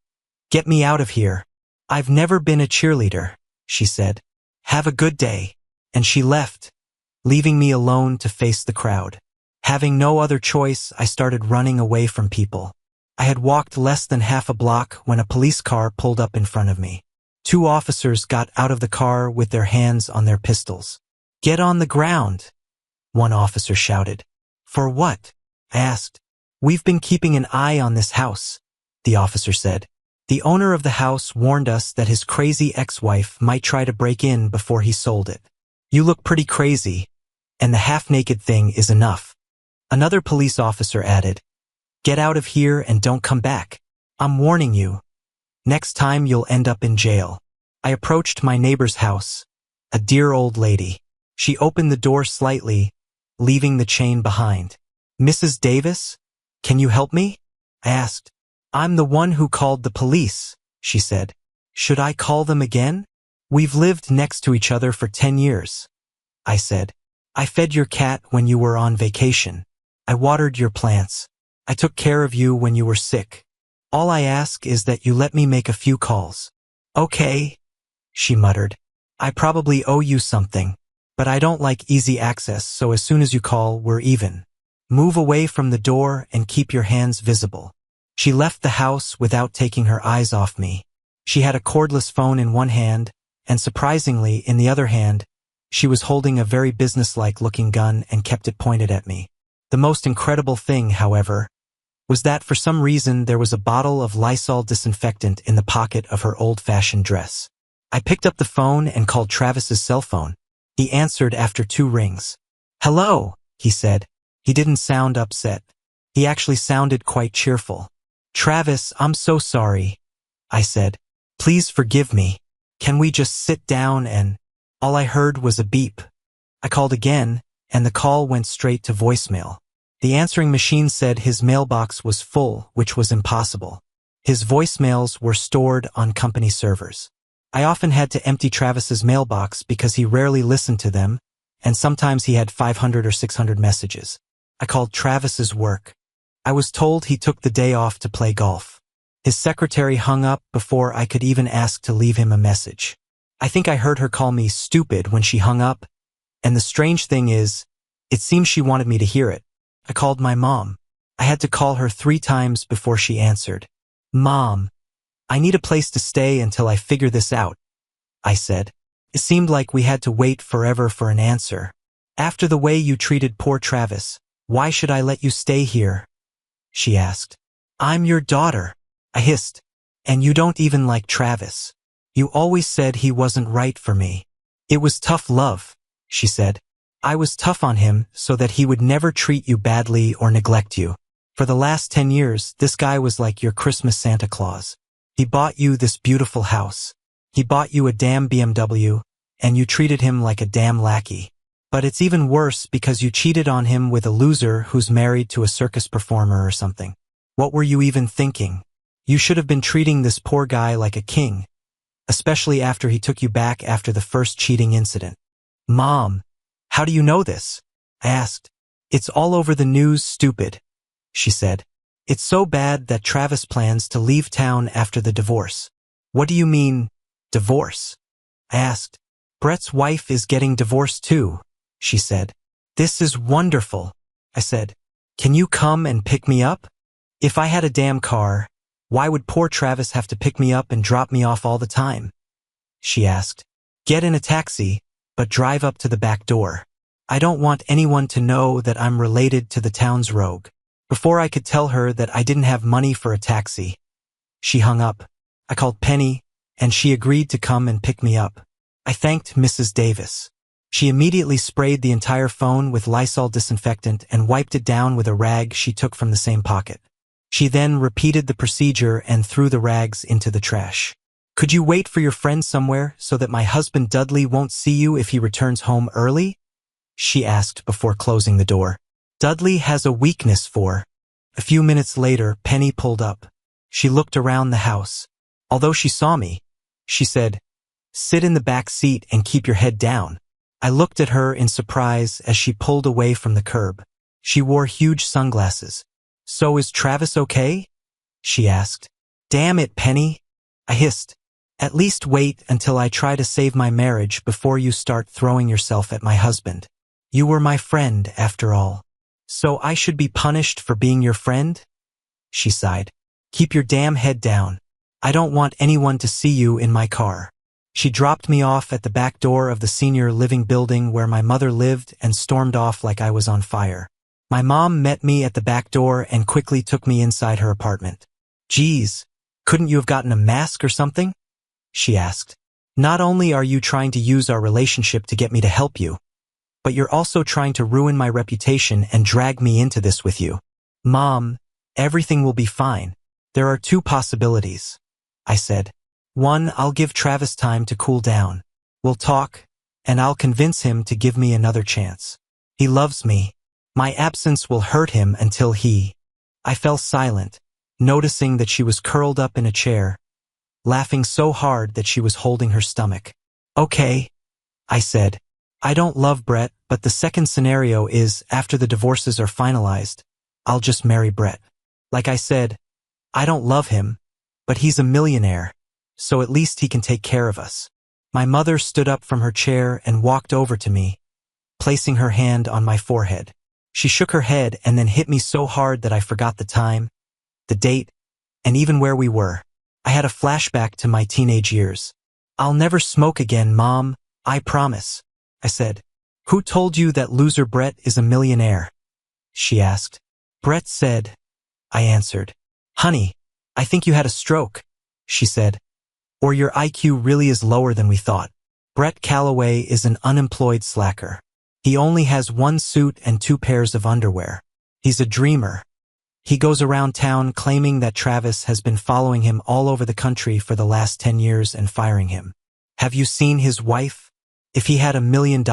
"get me out of here. I've never been a cheerleader," she said. "Have a good day." And she left, leaving me alone to face the crowd. Having no other choice, I started running away from people. I had walked less than half a block when a police car pulled up in front of me. 2 officers got out of the car with their hands on their pistols. "Get on the ground," one officer shouted. For what? I asked. We've been keeping an eye on this house, the officer said. The owner of the house warned us that his crazy ex-wife might try to break in before he sold it. You look pretty crazy, and the half-naked thing is enough. Another police officer added, Get out of here and don't come back. I'm warning you. Next time you'll end up in jail. I approached my neighbor's house, a dear old lady. She opened the door slightly, leaving the chain behind. Mrs. Davis, can you help me? I asked. I'm the one who called the police, she said. Should I call them again? We've lived next to each other for 10 years, I said. I fed your cat when you were on vacation. I watered your plants. I took care of you when you were sick. All I ask is that you let me make a few calls. Okay, she muttered. I probably owe you something, but I don't like easy access, so as soon as you call, we're even. Move away from the door and keep your hands visible. She left the house without taking her eyes off me. She had a cordless phone in one hand, and surprisingly, in the other hand, she was holding a very businesslike-looking gun and kept it pointed at me. The most incredible thing, however, was that for some reason there was a bottle of Lysol disinfectant in the pocket of her old-fashioned dress. I picked up the phone and called Travis's cell phone. He answered after 2 rings. Hello, he said. He didn't sound upset. He actually sounded quite cheerful. Travis, I'm so sorry, I said. Please forgive me. Can we just sit down and… All I heard was a beep. I called again, and the call went straight to voicemail. The answering machine said his mailbox was full, which was impossible. His voicemails were stored on company servers. I often had to empty Travis's mailbox because he rarely listened to them, and sometimes he had 500 or 600 messages. I called Travis's work. I was told he took the day off to play golf. His secretary hung up before I could even ask to leave him a message. I think I heard her call me stupid when she hung up, and the strange thing is, it seems she wanted me to hear it. I called my mom. I had to call her 3 times before she answered. Mom, I need a place to stay until I figure this out, I said. It seemed like we had to wait forever for an answer. After the way you treated poor Travis, why should I let you stay here? She asked. I'm your daughter, I hissed. And you don't even like Travis. You always said he wasn't right for me. It was tough love, she said. I was tough on him so that he would never treat you badly or neglect you. For the last 10 years, this guy was like your Christmas Santa Claus. He bought you this beautiful house. He bought you a damn BMW, and you treated him like a damn lackey. But it's even worse because you cheated on him with a loser who's married to a circus performer or something. What were you even thinking? You should have been treating this poor guy like a king, especially after he took you back after the first cheating incident. Mom, how do you know this? I asked. It's all over the news, stupid, she said. It's so bad that Travis plans to leave town after the divorce. What do you mean, divorce? I asked. Brett's wife is getting divorced too, she said. This is wonderful, I said. Can you come and pick me up? If I had a damn car, why would poor Travis have to pick me up and drop me off all the time? She asked. Get in a taxi, but drive up to the back door. I don't want anyone to know that I'm related to the town's rogue. Before I could tell her that I didn't have money for a taxi, she hung up. I called Penny, and she agreed to come and pick me up. I thanked Mrs. Davis. She immediately sprayed the entire phone with Lysol disinfectant and wiped it down with a rag she took from the same pocket. She then repeated the procedure and threw the rags into the trash. Could you wait for your friend somewhere so that my husband Dudley won't see you if he returns home early? She asked before closing the door. Dudley has a weakness for… A few minutes later, Penny pulled up. She looked around the house. Although she saw me, she said, Sit in the back seat and keep your head down. I looked at her in surprise as she pulled away from the curb. She wore huge sunglasses. So is Travis okay? She asked. Damn it, Penny, I hissed. At least wait until I try to save my marriage before you start throwing yourself at my husband. You were my friend, after all. So I should be punished for being your friend? She sighed. Keep your damn head down. I don't want anyone to see you in my car. She dropped me off at the back door of the senior living building where my mother lived and stormed off like I was on fire. My mom met me at the back door and quickly took me inside her apartment. "Geez, couldn't you have gotten a mask or something?" she asked. "Not only are you trying to use our relationship to get me to help you, but you're also trying to ruin my reputation and drag me into this with you." "Mom, everything will be fine. There are two possibilities," I said. "One, I'll give Travis time to cool down. We'll talk, and I'll convince him to give me another chance. He loves me. My absence will hurt him until he—" I fell silent, noticing that she was curled up in a chair, laughing so hard that she was holding her stomach. "Okay," I said. "I don't love Brett, but the second scenario is, after the divorces are finalized, I'll just marry Brett. Like I said, I don't love him, but he's a millionaire, so at least he can take care of us." My mother stood up from her chair and walked over to me, placing her hand on my forehead. She shook her head and then hit me so hard that I forgot the time, the date, and even where we were. I had a flashback to my teenage years. "I'll never smoke again, Mom, I promise," I said. "Who told you that loser Brett is a millionaire?" she asked. "Brett said," I answered. "Honey, I think you had a stroke," she said. "Or your IQ really is lower than we thought. Brett Calloway is an unemployed slacker. He only has one suit and 2 pairs of underwear. He's a dreamer. He goes around town claiming that Travis has been following him all over the country for the last 10 years and firing him. Have you seen his wife? If he had $1 million,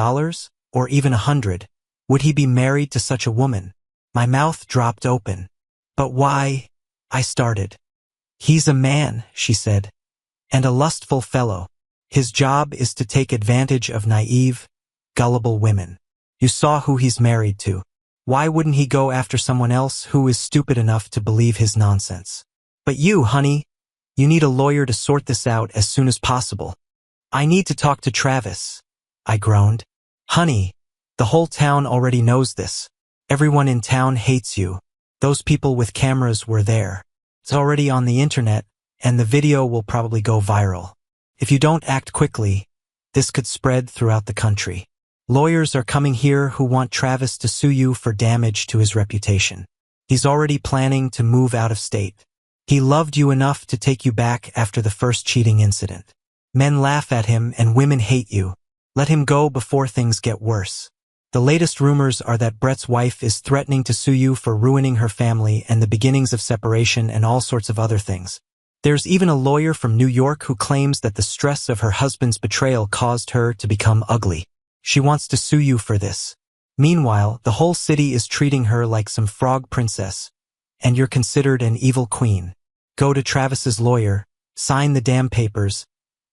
or even 100, would he be married to such a woman?" My mouth dropped open. "But why?" I started. "He's a man," she said, "and a lustful fellow. His job is to take advantage of naive, gullible women. You saw who he's married to. Why wouldn't he go after someone else who is stupid enough to believe his nonsense? But you, honey, you need a lawyer to sort this out as soon as possible." "I need to talk to Travis," I groaned. "Honey, the whole town already knows this. Everyone in town hates you. Those people with cameras were there. It's already on the internet, and the video will probably go viral. If you don't act quickly, this could spread throughout the country. Lawyers are coming here who want Travis to sue you for damage to his reputation. He's already planning to move out of state. He loved you enough to take you back after the first cheating incident. Men laugh at him and women hate you. Let him go before things get worse. The latest rumors are that Brett's wife is threatening to sue you for ruining her family and the beginnings of separation and all sorts of other things. There's even a lawyer from New York who claims that the stress of her husband's betrayal caused her to become ugly. She wants to sue you for this. Meanwhile, the whole city is treating her like some frog princess, and you're considered an evil queen. Go to Travis's lawyer, sign the damn papers,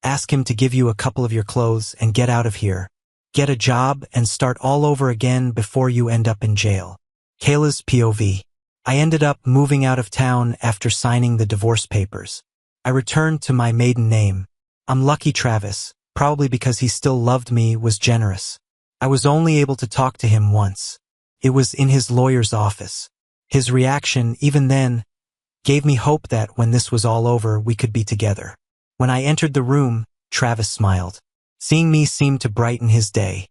ask him to give you a couple of your clothes and get out of here. Get a job and start all over again before you end up in jail." Kayla's POV. I ended up moving out of town after signing the divorce papers. I returned to my maiden name. I'm lucky Travis, probably because he still loved me, was generous. I was only able to talk to him once. It was in his lawyer's office. His reaction, even then, gave me hope that when this was all over, we could be together. When I entered the room, Travis smiled. Seeing me seemed to brighten his day.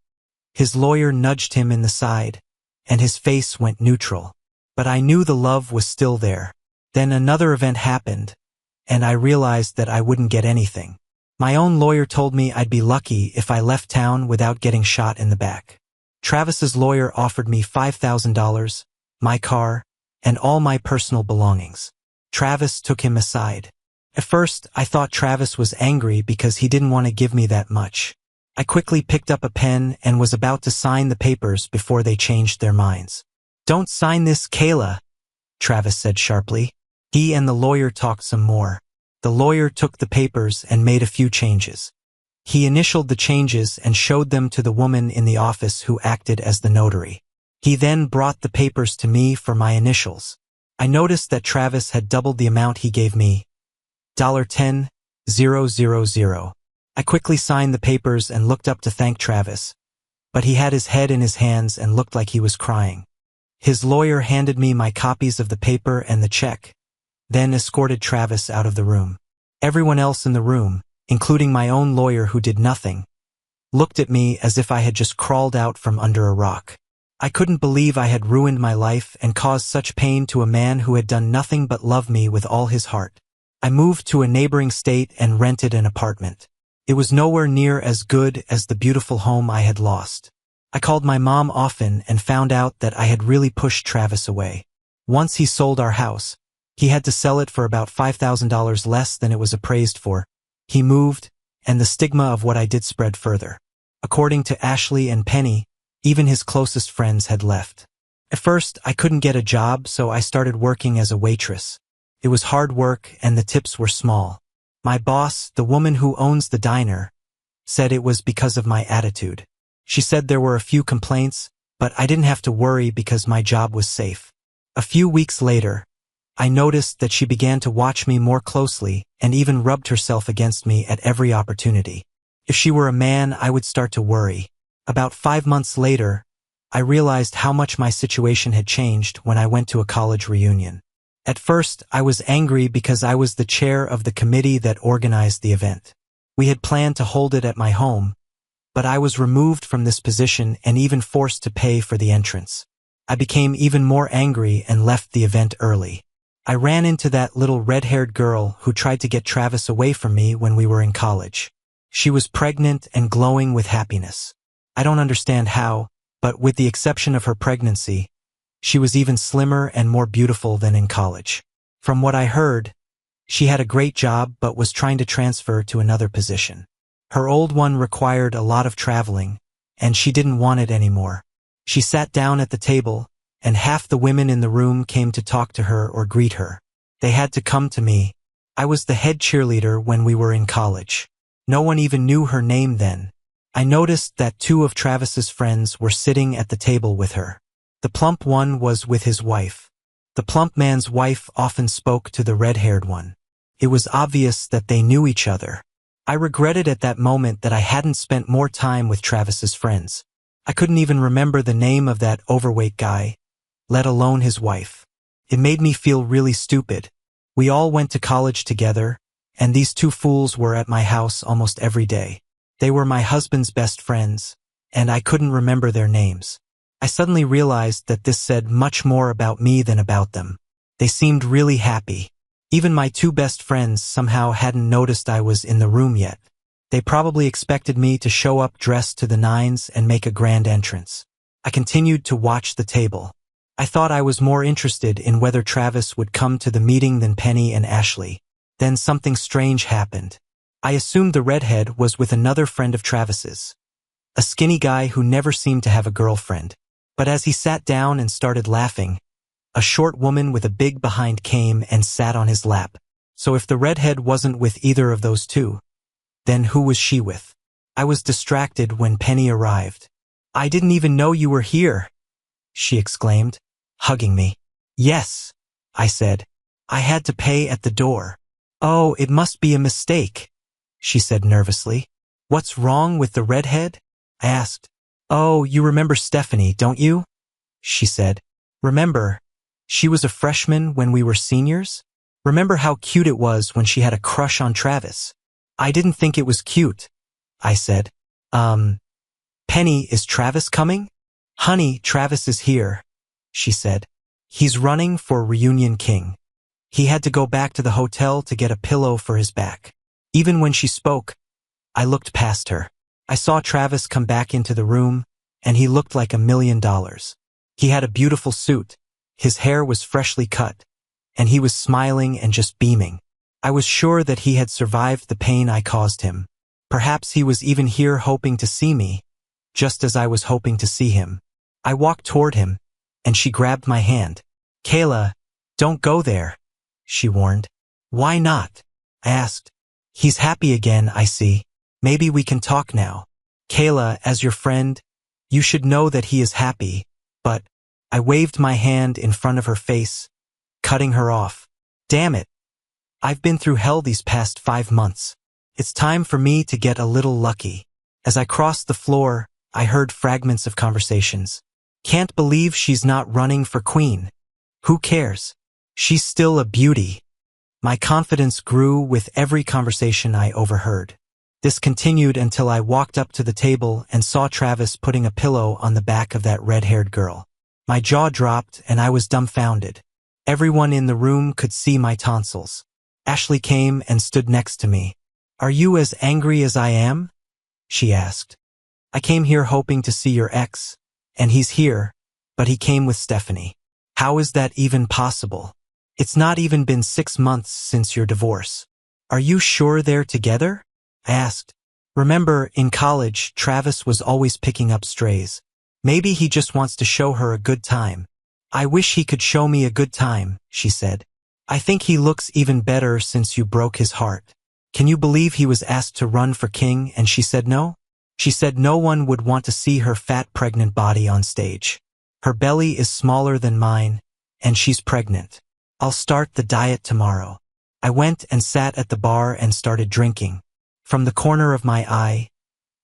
His lawyer nudged him in the side, and his face went neutral. But I knew the love was still there. Then another event happened, and I realized that I wouldn't get anything. My own lawyer told me I'd be lucky if I left town without getting shot in the back. Travis's lawyer offered me $5,000, my car, and all my personal belongings. Travis took him aside. At first, I thought Travis was angry because he didn't want to give me that much. I quickly picked up a pen and was about to sign the papers before they changed their minds. "Don't sign this, Kayla," Travis said sharply. He and the lawyer talked some more. The lawyer took the papers and made a few changes. He initialed the changes and showed them to the woman in the office who acted as the notary. He then brought the papers to me for my initials. I noticed that Travis had doubled the amount he gave me. $10,000. I quickly signed the papers and looked up to thank Travis, but he had his head in his hands and looked like he was crying. His lawyer handed me my copies of the paper and the check, then escorted Travis out of the room. Everyone else in the room, including my own lawyer who did nothing, looked at me as if I had just crawled out from under a rock. I couldn't believe I had ruined my life and caused such pain to a man who had done nothing but love me with all his heart. I moved to a neighboring state and rented an apartment. It was nowhere near as good as the beautiful home I had lost. I called my mom often and found out that I had really pushed Travis away. Once he sold our house, he had to sell it for about $5,000 less than it was appraised for. He moved, and the stigma of what I did spread further. According to Ashley and Penny, even his closest friends had left. At first, I couldn't get a job, so I started working as a waitress. It was hard work and the tips were small. My boss, the woman who owns the diner, said it was because of my attitude. She said there were a few complaints, but I didn't have to worry because my job was safe. A few weeks later, I noticed that she began to watch me more closely and even rubbed herself against me at every opportunity. If she were a man, I would start to worry. About 5 months later, I realized how much my situation had changed when I went to a college reunion. At first, I was angry because I was the chair of the committee that organized the event. We had planned to hold it at my home, but I was removed from this position and even forced to pay for the entrance. I became even more angry and left the event early. I ran into that little red-haired girl who tried to get Travis away from me when we were in college. She was pregnant and glowing with happiness. I don't understand how, but with the exception of her pregnancy, she was even slimmer and more beautiful than in college. From what I heard, she had a great job but was trying to transfer to another position. Her old one required a lot of traveling, and she didn't want it anymore. She sat down at the table, and half the women in the room came to talk to her or greet her. They had to come to me. I was the head cheerleader when we were in college. No one even knew her name then. I noticed that 2 of Travis's friends were sitting at the table with her. The plump one was with his wife. The plump man's wife often spoke to the red-haired one. It was obvious that they knew each other. I regretted at that moment that I hadn't spent more time with Travis's friends. I couldn't even remember the name of that overweight guy, let alone his wife. It made me feel really stupid. We all went to college together, and these 2 fools were at my house almost every day. They were my husband's best friends, and I couldn't remember their names. I suddenly realized that this said much more about me than about them. They seemed really happy. Even my 2 best friends somehow hadn't noticed I was in the room yet. They probably expected me to show up dressed to the nines and make a grand entrance. I continued to watch the table. I thought I was more interested in whether Travis would come to the meeting than Penny and Ashley. Then something strange happened. I assumed the redhead was with another friend of Travis's, a skinny guy who never seemed to have a girlfriend. But as he sat down and started laughing, a short woman with a big behind came and sat on his lap. So if the redhead wasn't with either of those 2, then who was she with? I was distracted when Penny arrived. "I didn't even know you were here," she exclaimed, hugging me. "Yes," I said. "I had to pay at the door." "Oh, it must be a mistake," she said nervously. "What's wrong with the redhead?" I asked. "Oh, you remember Stephanie, don't you?" she said. "Remember, she was a freshman when we were seniors? Remember how cute it was when she had a crush on Travis?" "I didn't think it was cute," I said. Penny, is Travis coming?" "Honey, Travis is here," she said. "He's running for Reunion King. He had to go back to the hotel to get a pillow for his back." Even when she spoke, I looked past her. I saw Travis come back into the room, and he looked like $1 million. He had a beautiful suit, his hair was freshly cut, and he was smiling and just beaming. I was sure that he had survived the pain I caused him. Perhaps he was even here hoping to see me, just as I was hoping to see him. I walked toward him, and she grabbed my hand. "Kayla, don't go there," she warned. "Why not?" I asked. "He's happy again, I see. Maybe we can talk now. Kayla, as your friend, you should know that he is happy, but..." I waved my hand in front of her face, cutting her off. "Damn it. I've been through hell these past 5 months. It's time for me to get a little lucky." As I crossed the floor, I heard fragments of conversations. "Can't believe she's not running for queen. Who cares? She's still a beauty. My confidence grew with every conversation I overheard. This continued until I walked up to the table and saw Travis putting a pillow on the back of that red-haired girl. My jaw dropped and I was dumbfounded. Everyone in the room could see my tonsils. Ashley came and stood next to me. "Are you as angry as I am?" she asked. "I came here hoping to see your ex, and he's here, but he came with Stephanie. How is that even possible? It's not even been 6 months since your divorce. Are you sure they're together?" I asked. Remember, in college, Travis was always picking up strays. Maybe he just wants to show her a good time. "I wish he could show me a good time," she said. "I think he looks even better since you broke his heart." Can you believe he was asked to run for king and she said no? She said no one would want to see her fat pregnant body on stage. Her belly is smaller than mine, and she's pregnant. "I'll start the diet tomorrow." I went and sat at the bar and started drinking. From the corner of my eye,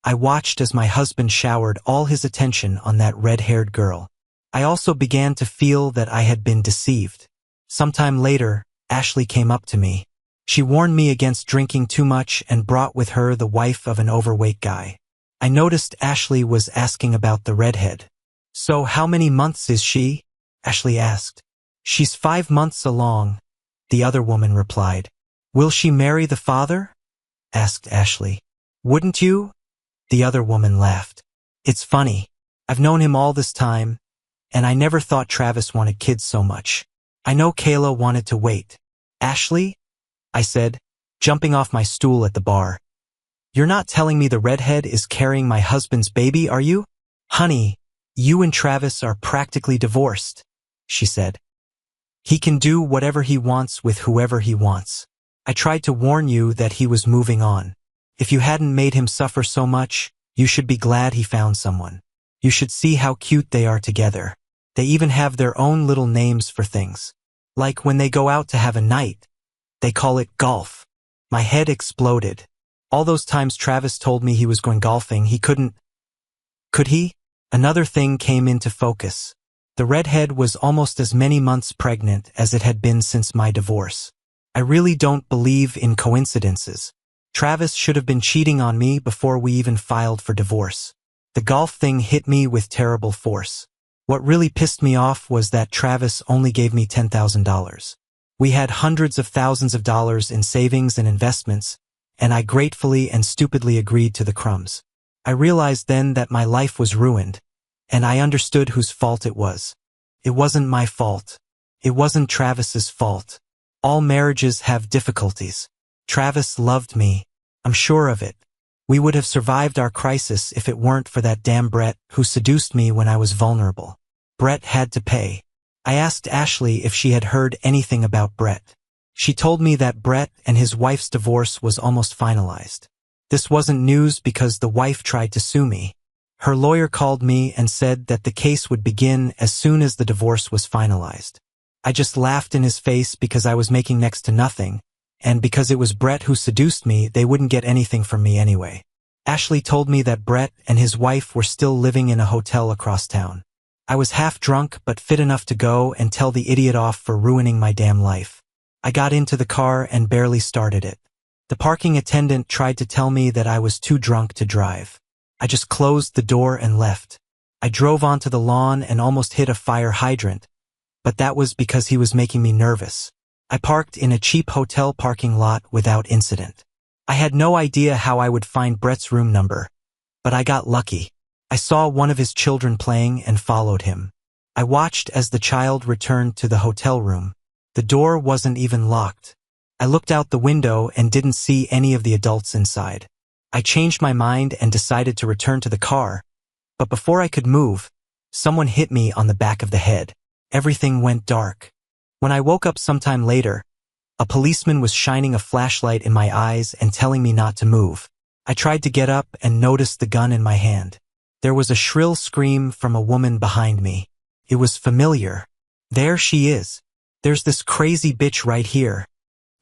I watched as my husband showered all his attention on that red-haired girl. I also began to feel that I had been deceived. Sometime later, Ashley came up to me. She warned me against drinking too much and brought with her the wife of an overweight guy. I noticed Ashley was asking about the redhead. "So how many months is she?" Ashley asked. "She's 5 months along," the other woman replied. "Will she marry the father?" asked Ashley. "Wouldn't you?" The other woman laughed. "It's funny. I've known him all this time, and I never thought Travis wanted kids so much. I know Kayla wanted to wait." "Ashley?" I said, jumping off my stool at the bar. "You're not telling me the redhead is carrying my husband's baby, are you?" "Honey, you and Travis are practically divorced," she said. "He can do whatever he wants with whoever he wants. I tried to warn you that he was moving on. If you hadn't made him suffer so much, you should be glad he found someone. You should see how cute they are together. They even have their own little names for things. Like when they go out to have a night, they call it golf." My head exploded. All those times Travis told me he was going golfing, he couldn't. Could he? Another thing came into focus. The redhead was almost as many months pregnant as it had been since my divorce. I really don't believe in coincidences. Travis should have been cheating on me before we even filed for divorce. The golf thing hit me with terrible force. What really pissed me off was that Travis only gave me $10,000. We had hundreds of thousands of dollars in savings and investments, and I gratefully and stupidly agreed to the crumbs. I realized then that my life was ruined, and I understood whose fault it was. It wasn't my fault. It wasn't Travis's fault. All marriages have difficulties. Travis loved me. I'm sure of it. We would have survived our crisis if it weren't for that damn Brett who seduced me when I was vulnerable. Brett had to pay. I asked Ashley if she had heard anything about Brett. She told me that Brett and his wife's divorce was almost finalized. This wasn't news because the wife tried to sue me. Her lawyer called me and said that the case would begin as soon as the divorce was finalized. I just laughed in his face because I was making next to nothing, and because it was Brett who seduced me, they wouldn't get anything from me anyway. Ashley told me that Brett and his wife were still living in a hotel across town. I was half drunk but fit enough to go and tell the idiot off for ruining my damn life. I got into the car and barely started it. The parking attendant tried to tell me that I was too drunk to drive. I just closed the door and left. I drove onto the lawn and almost hit a fire hydrant, but that was because he was making me nervous. I parked in a cheap hotel parking lot without incident. I had no idea how I would find Brett's room number, but I got lucky. I saw one of his children playing and followed him. I watched as the child returned to the hotel room. The door wasn't even locked. I looked out the window and didn't see any of the adults inside. I changed my mind and decided to return to the car, but before I could move, someone hit me on the back of the head. Everything went dark. When I woke up sometime later, a policeman was shining a flashlight in my eyes and telling me not to move. I tried to get up and noticed the gun in my hand. There was a shrill scream from a woman behind me. It was familiar. There she is. There's this crazy bitch right here.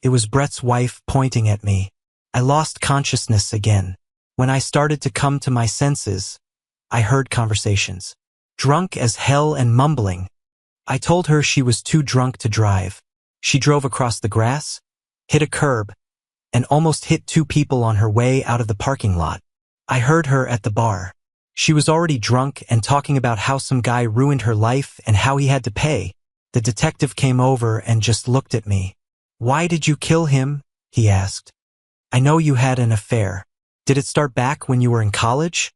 It was Brett's wife pointing at me. I lost consciousness again. When I started to come to my senses, I heard conversations. Drunk as hell and mumbling. I told her she was too drunk to drive. She drove across the grass, hit a curb, and almost hit two people on her way out of the parking lot. I heard her at the bar. She was already drunk and talking about how some guy ruined her life and how he had to pay. The detective came over and just looked at me. "Why did you kill him?" he asked. "I know you had an affair. Did it start back when you were in college?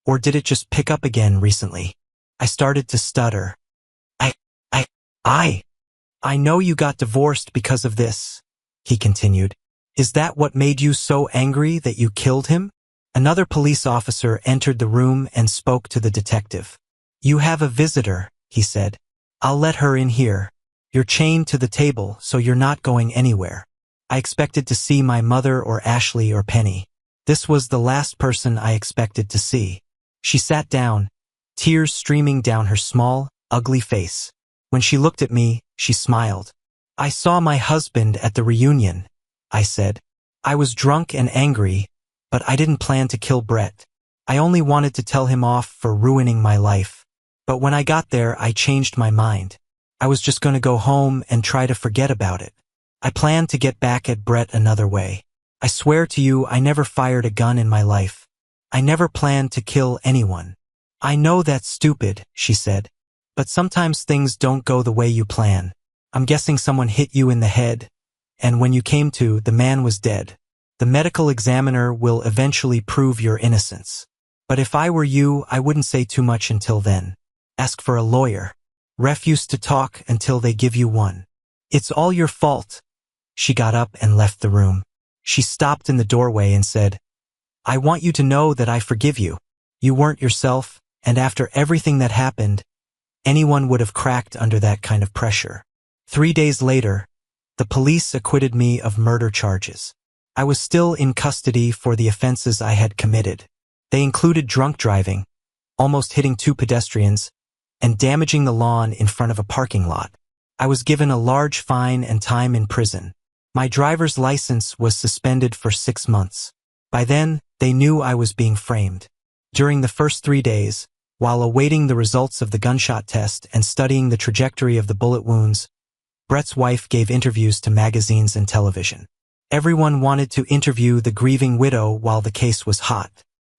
Or did it just pick up again recently?" I started to stutter. I know you got divorced because of this," he continued. "Is that what made you so angry that you killed him?" Another police officer entered the room and spoke to the detective. "You have a visitor," he said. "I'll let her in here. You're chained to the table, so you're not going anywhere." I expected to see my mother or Ashley or Penny. This was the last person I expected to see. She sat down, tears streaming down her small, ugly face. When she looked at me, she smiled. "I saw my husband at the reunion," I said. "I was drunk and angry, but I didn't plan to kill Brett. I only wanted to tell him off for ruining my life. But when I got there, I changed my mind. I was just going to go home and try to forget about it. I planned to get back at Brett another way. I swear to you, I never fired a gun in my life. I never planned to kill anyone." "I know that's stupid," she said. "But sometimes things don't go the way you plan. I'm guessing someone hit you in the head, and when you came to, the man was dead. The medical examiner will eventually prove your innocence. But if I were you, I wouldn't say too much until then. Ask for a lawyer. Refuse to talk until they give you one. It's all your fault." She got up and left the room. She stopped in the doorway and said, "I want you to know that I forgive you. You weren't yourself, and after everything that happened, anyone would have cracked under that kind of pressure." 3 days later, the police acquitted me of murder charges. I was still in custody for the offenses I had committed. They included drunk driving, almost hitting 2 pedestrians, and damaging the lawn in front of a parking lot. I was given a large fine and time in prison. My driver's license was suspended for 6 months. By then, they knew I was being framed. During the first 3 days, while awaiting the results of the gunshot test and studying the trajectory of the bullet wounds, Brett's wife gave interviews to magazines and television. Everyone wanted to interview the grieving widow while the case was hot.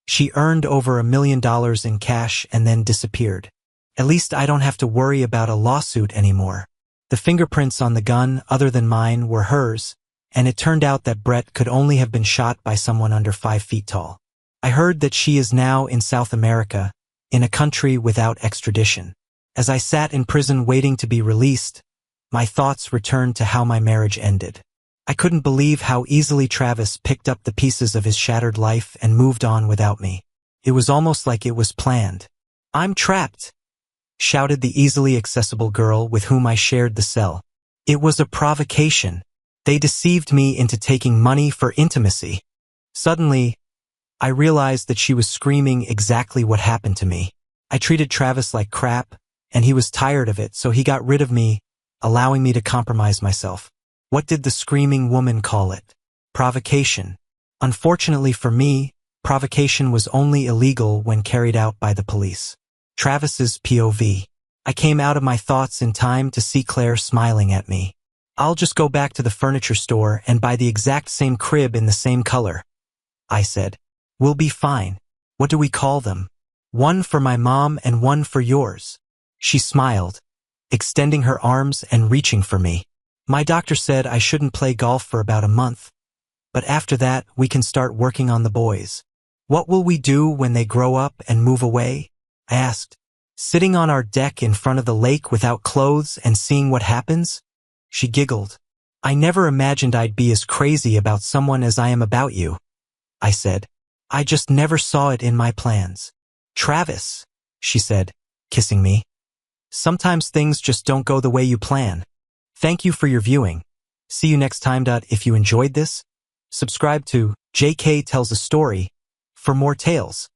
She earned over $1 million in cash and then disappeared. At least I don't have to worry about a lawsuit anymore. The fingerprints on the gun, other than mine, were hers, and it turned out that Brett could only have been shot by someone under 5 feet tall. I heard that she is now in South America, in a country without extradition. As I sat in prison waiting to be released, my thoughts returned to how my marriage ended. I couldn't believe how easily Travis picked up the pieces of his shattered life and moved on without me. It was almost like it was planned. "I'm trapped," shouted the easily accessible girl with whom I shared the cell. "It was a provocation. They deceived me into taking money for intimacy." Suddenly, I realized that she was screaming exactly what happened to me. I treated Travis like crap, and he was tired of it, so he got rid of me, allowing me to compromise myself. What did the screaming woman call it? Provocation. Unfortunately for me, provocation was only illegal when carried out by the police. Travis's POV. I came out of my thoughts in time to see Claire smiling at me. "I'll just go back to the furniture store and buy the exact same crib in the same color," I said. "We'll be fine. What do we call them? One for my mom and one for yours." She smiled, extending her arms and reaching for me. "My doctor said I shouldn't play golf for about a month, but after that we can start working on the boys." "What will we do when they grow up and move away?" I asked. "Sitting on our deck in front of the lake without clothes and seeing what happens?" She giggled. "I never imagined I'd be as crazy about someone as I am about you," I said. "I just never saw it in my plans." "Travis," she said, kissing me. "Sometimes things just don't go the way you plan." Thank you for your viewing. See you next time. If you enjoyed this, subscribe to JK Tells a Story for more tales.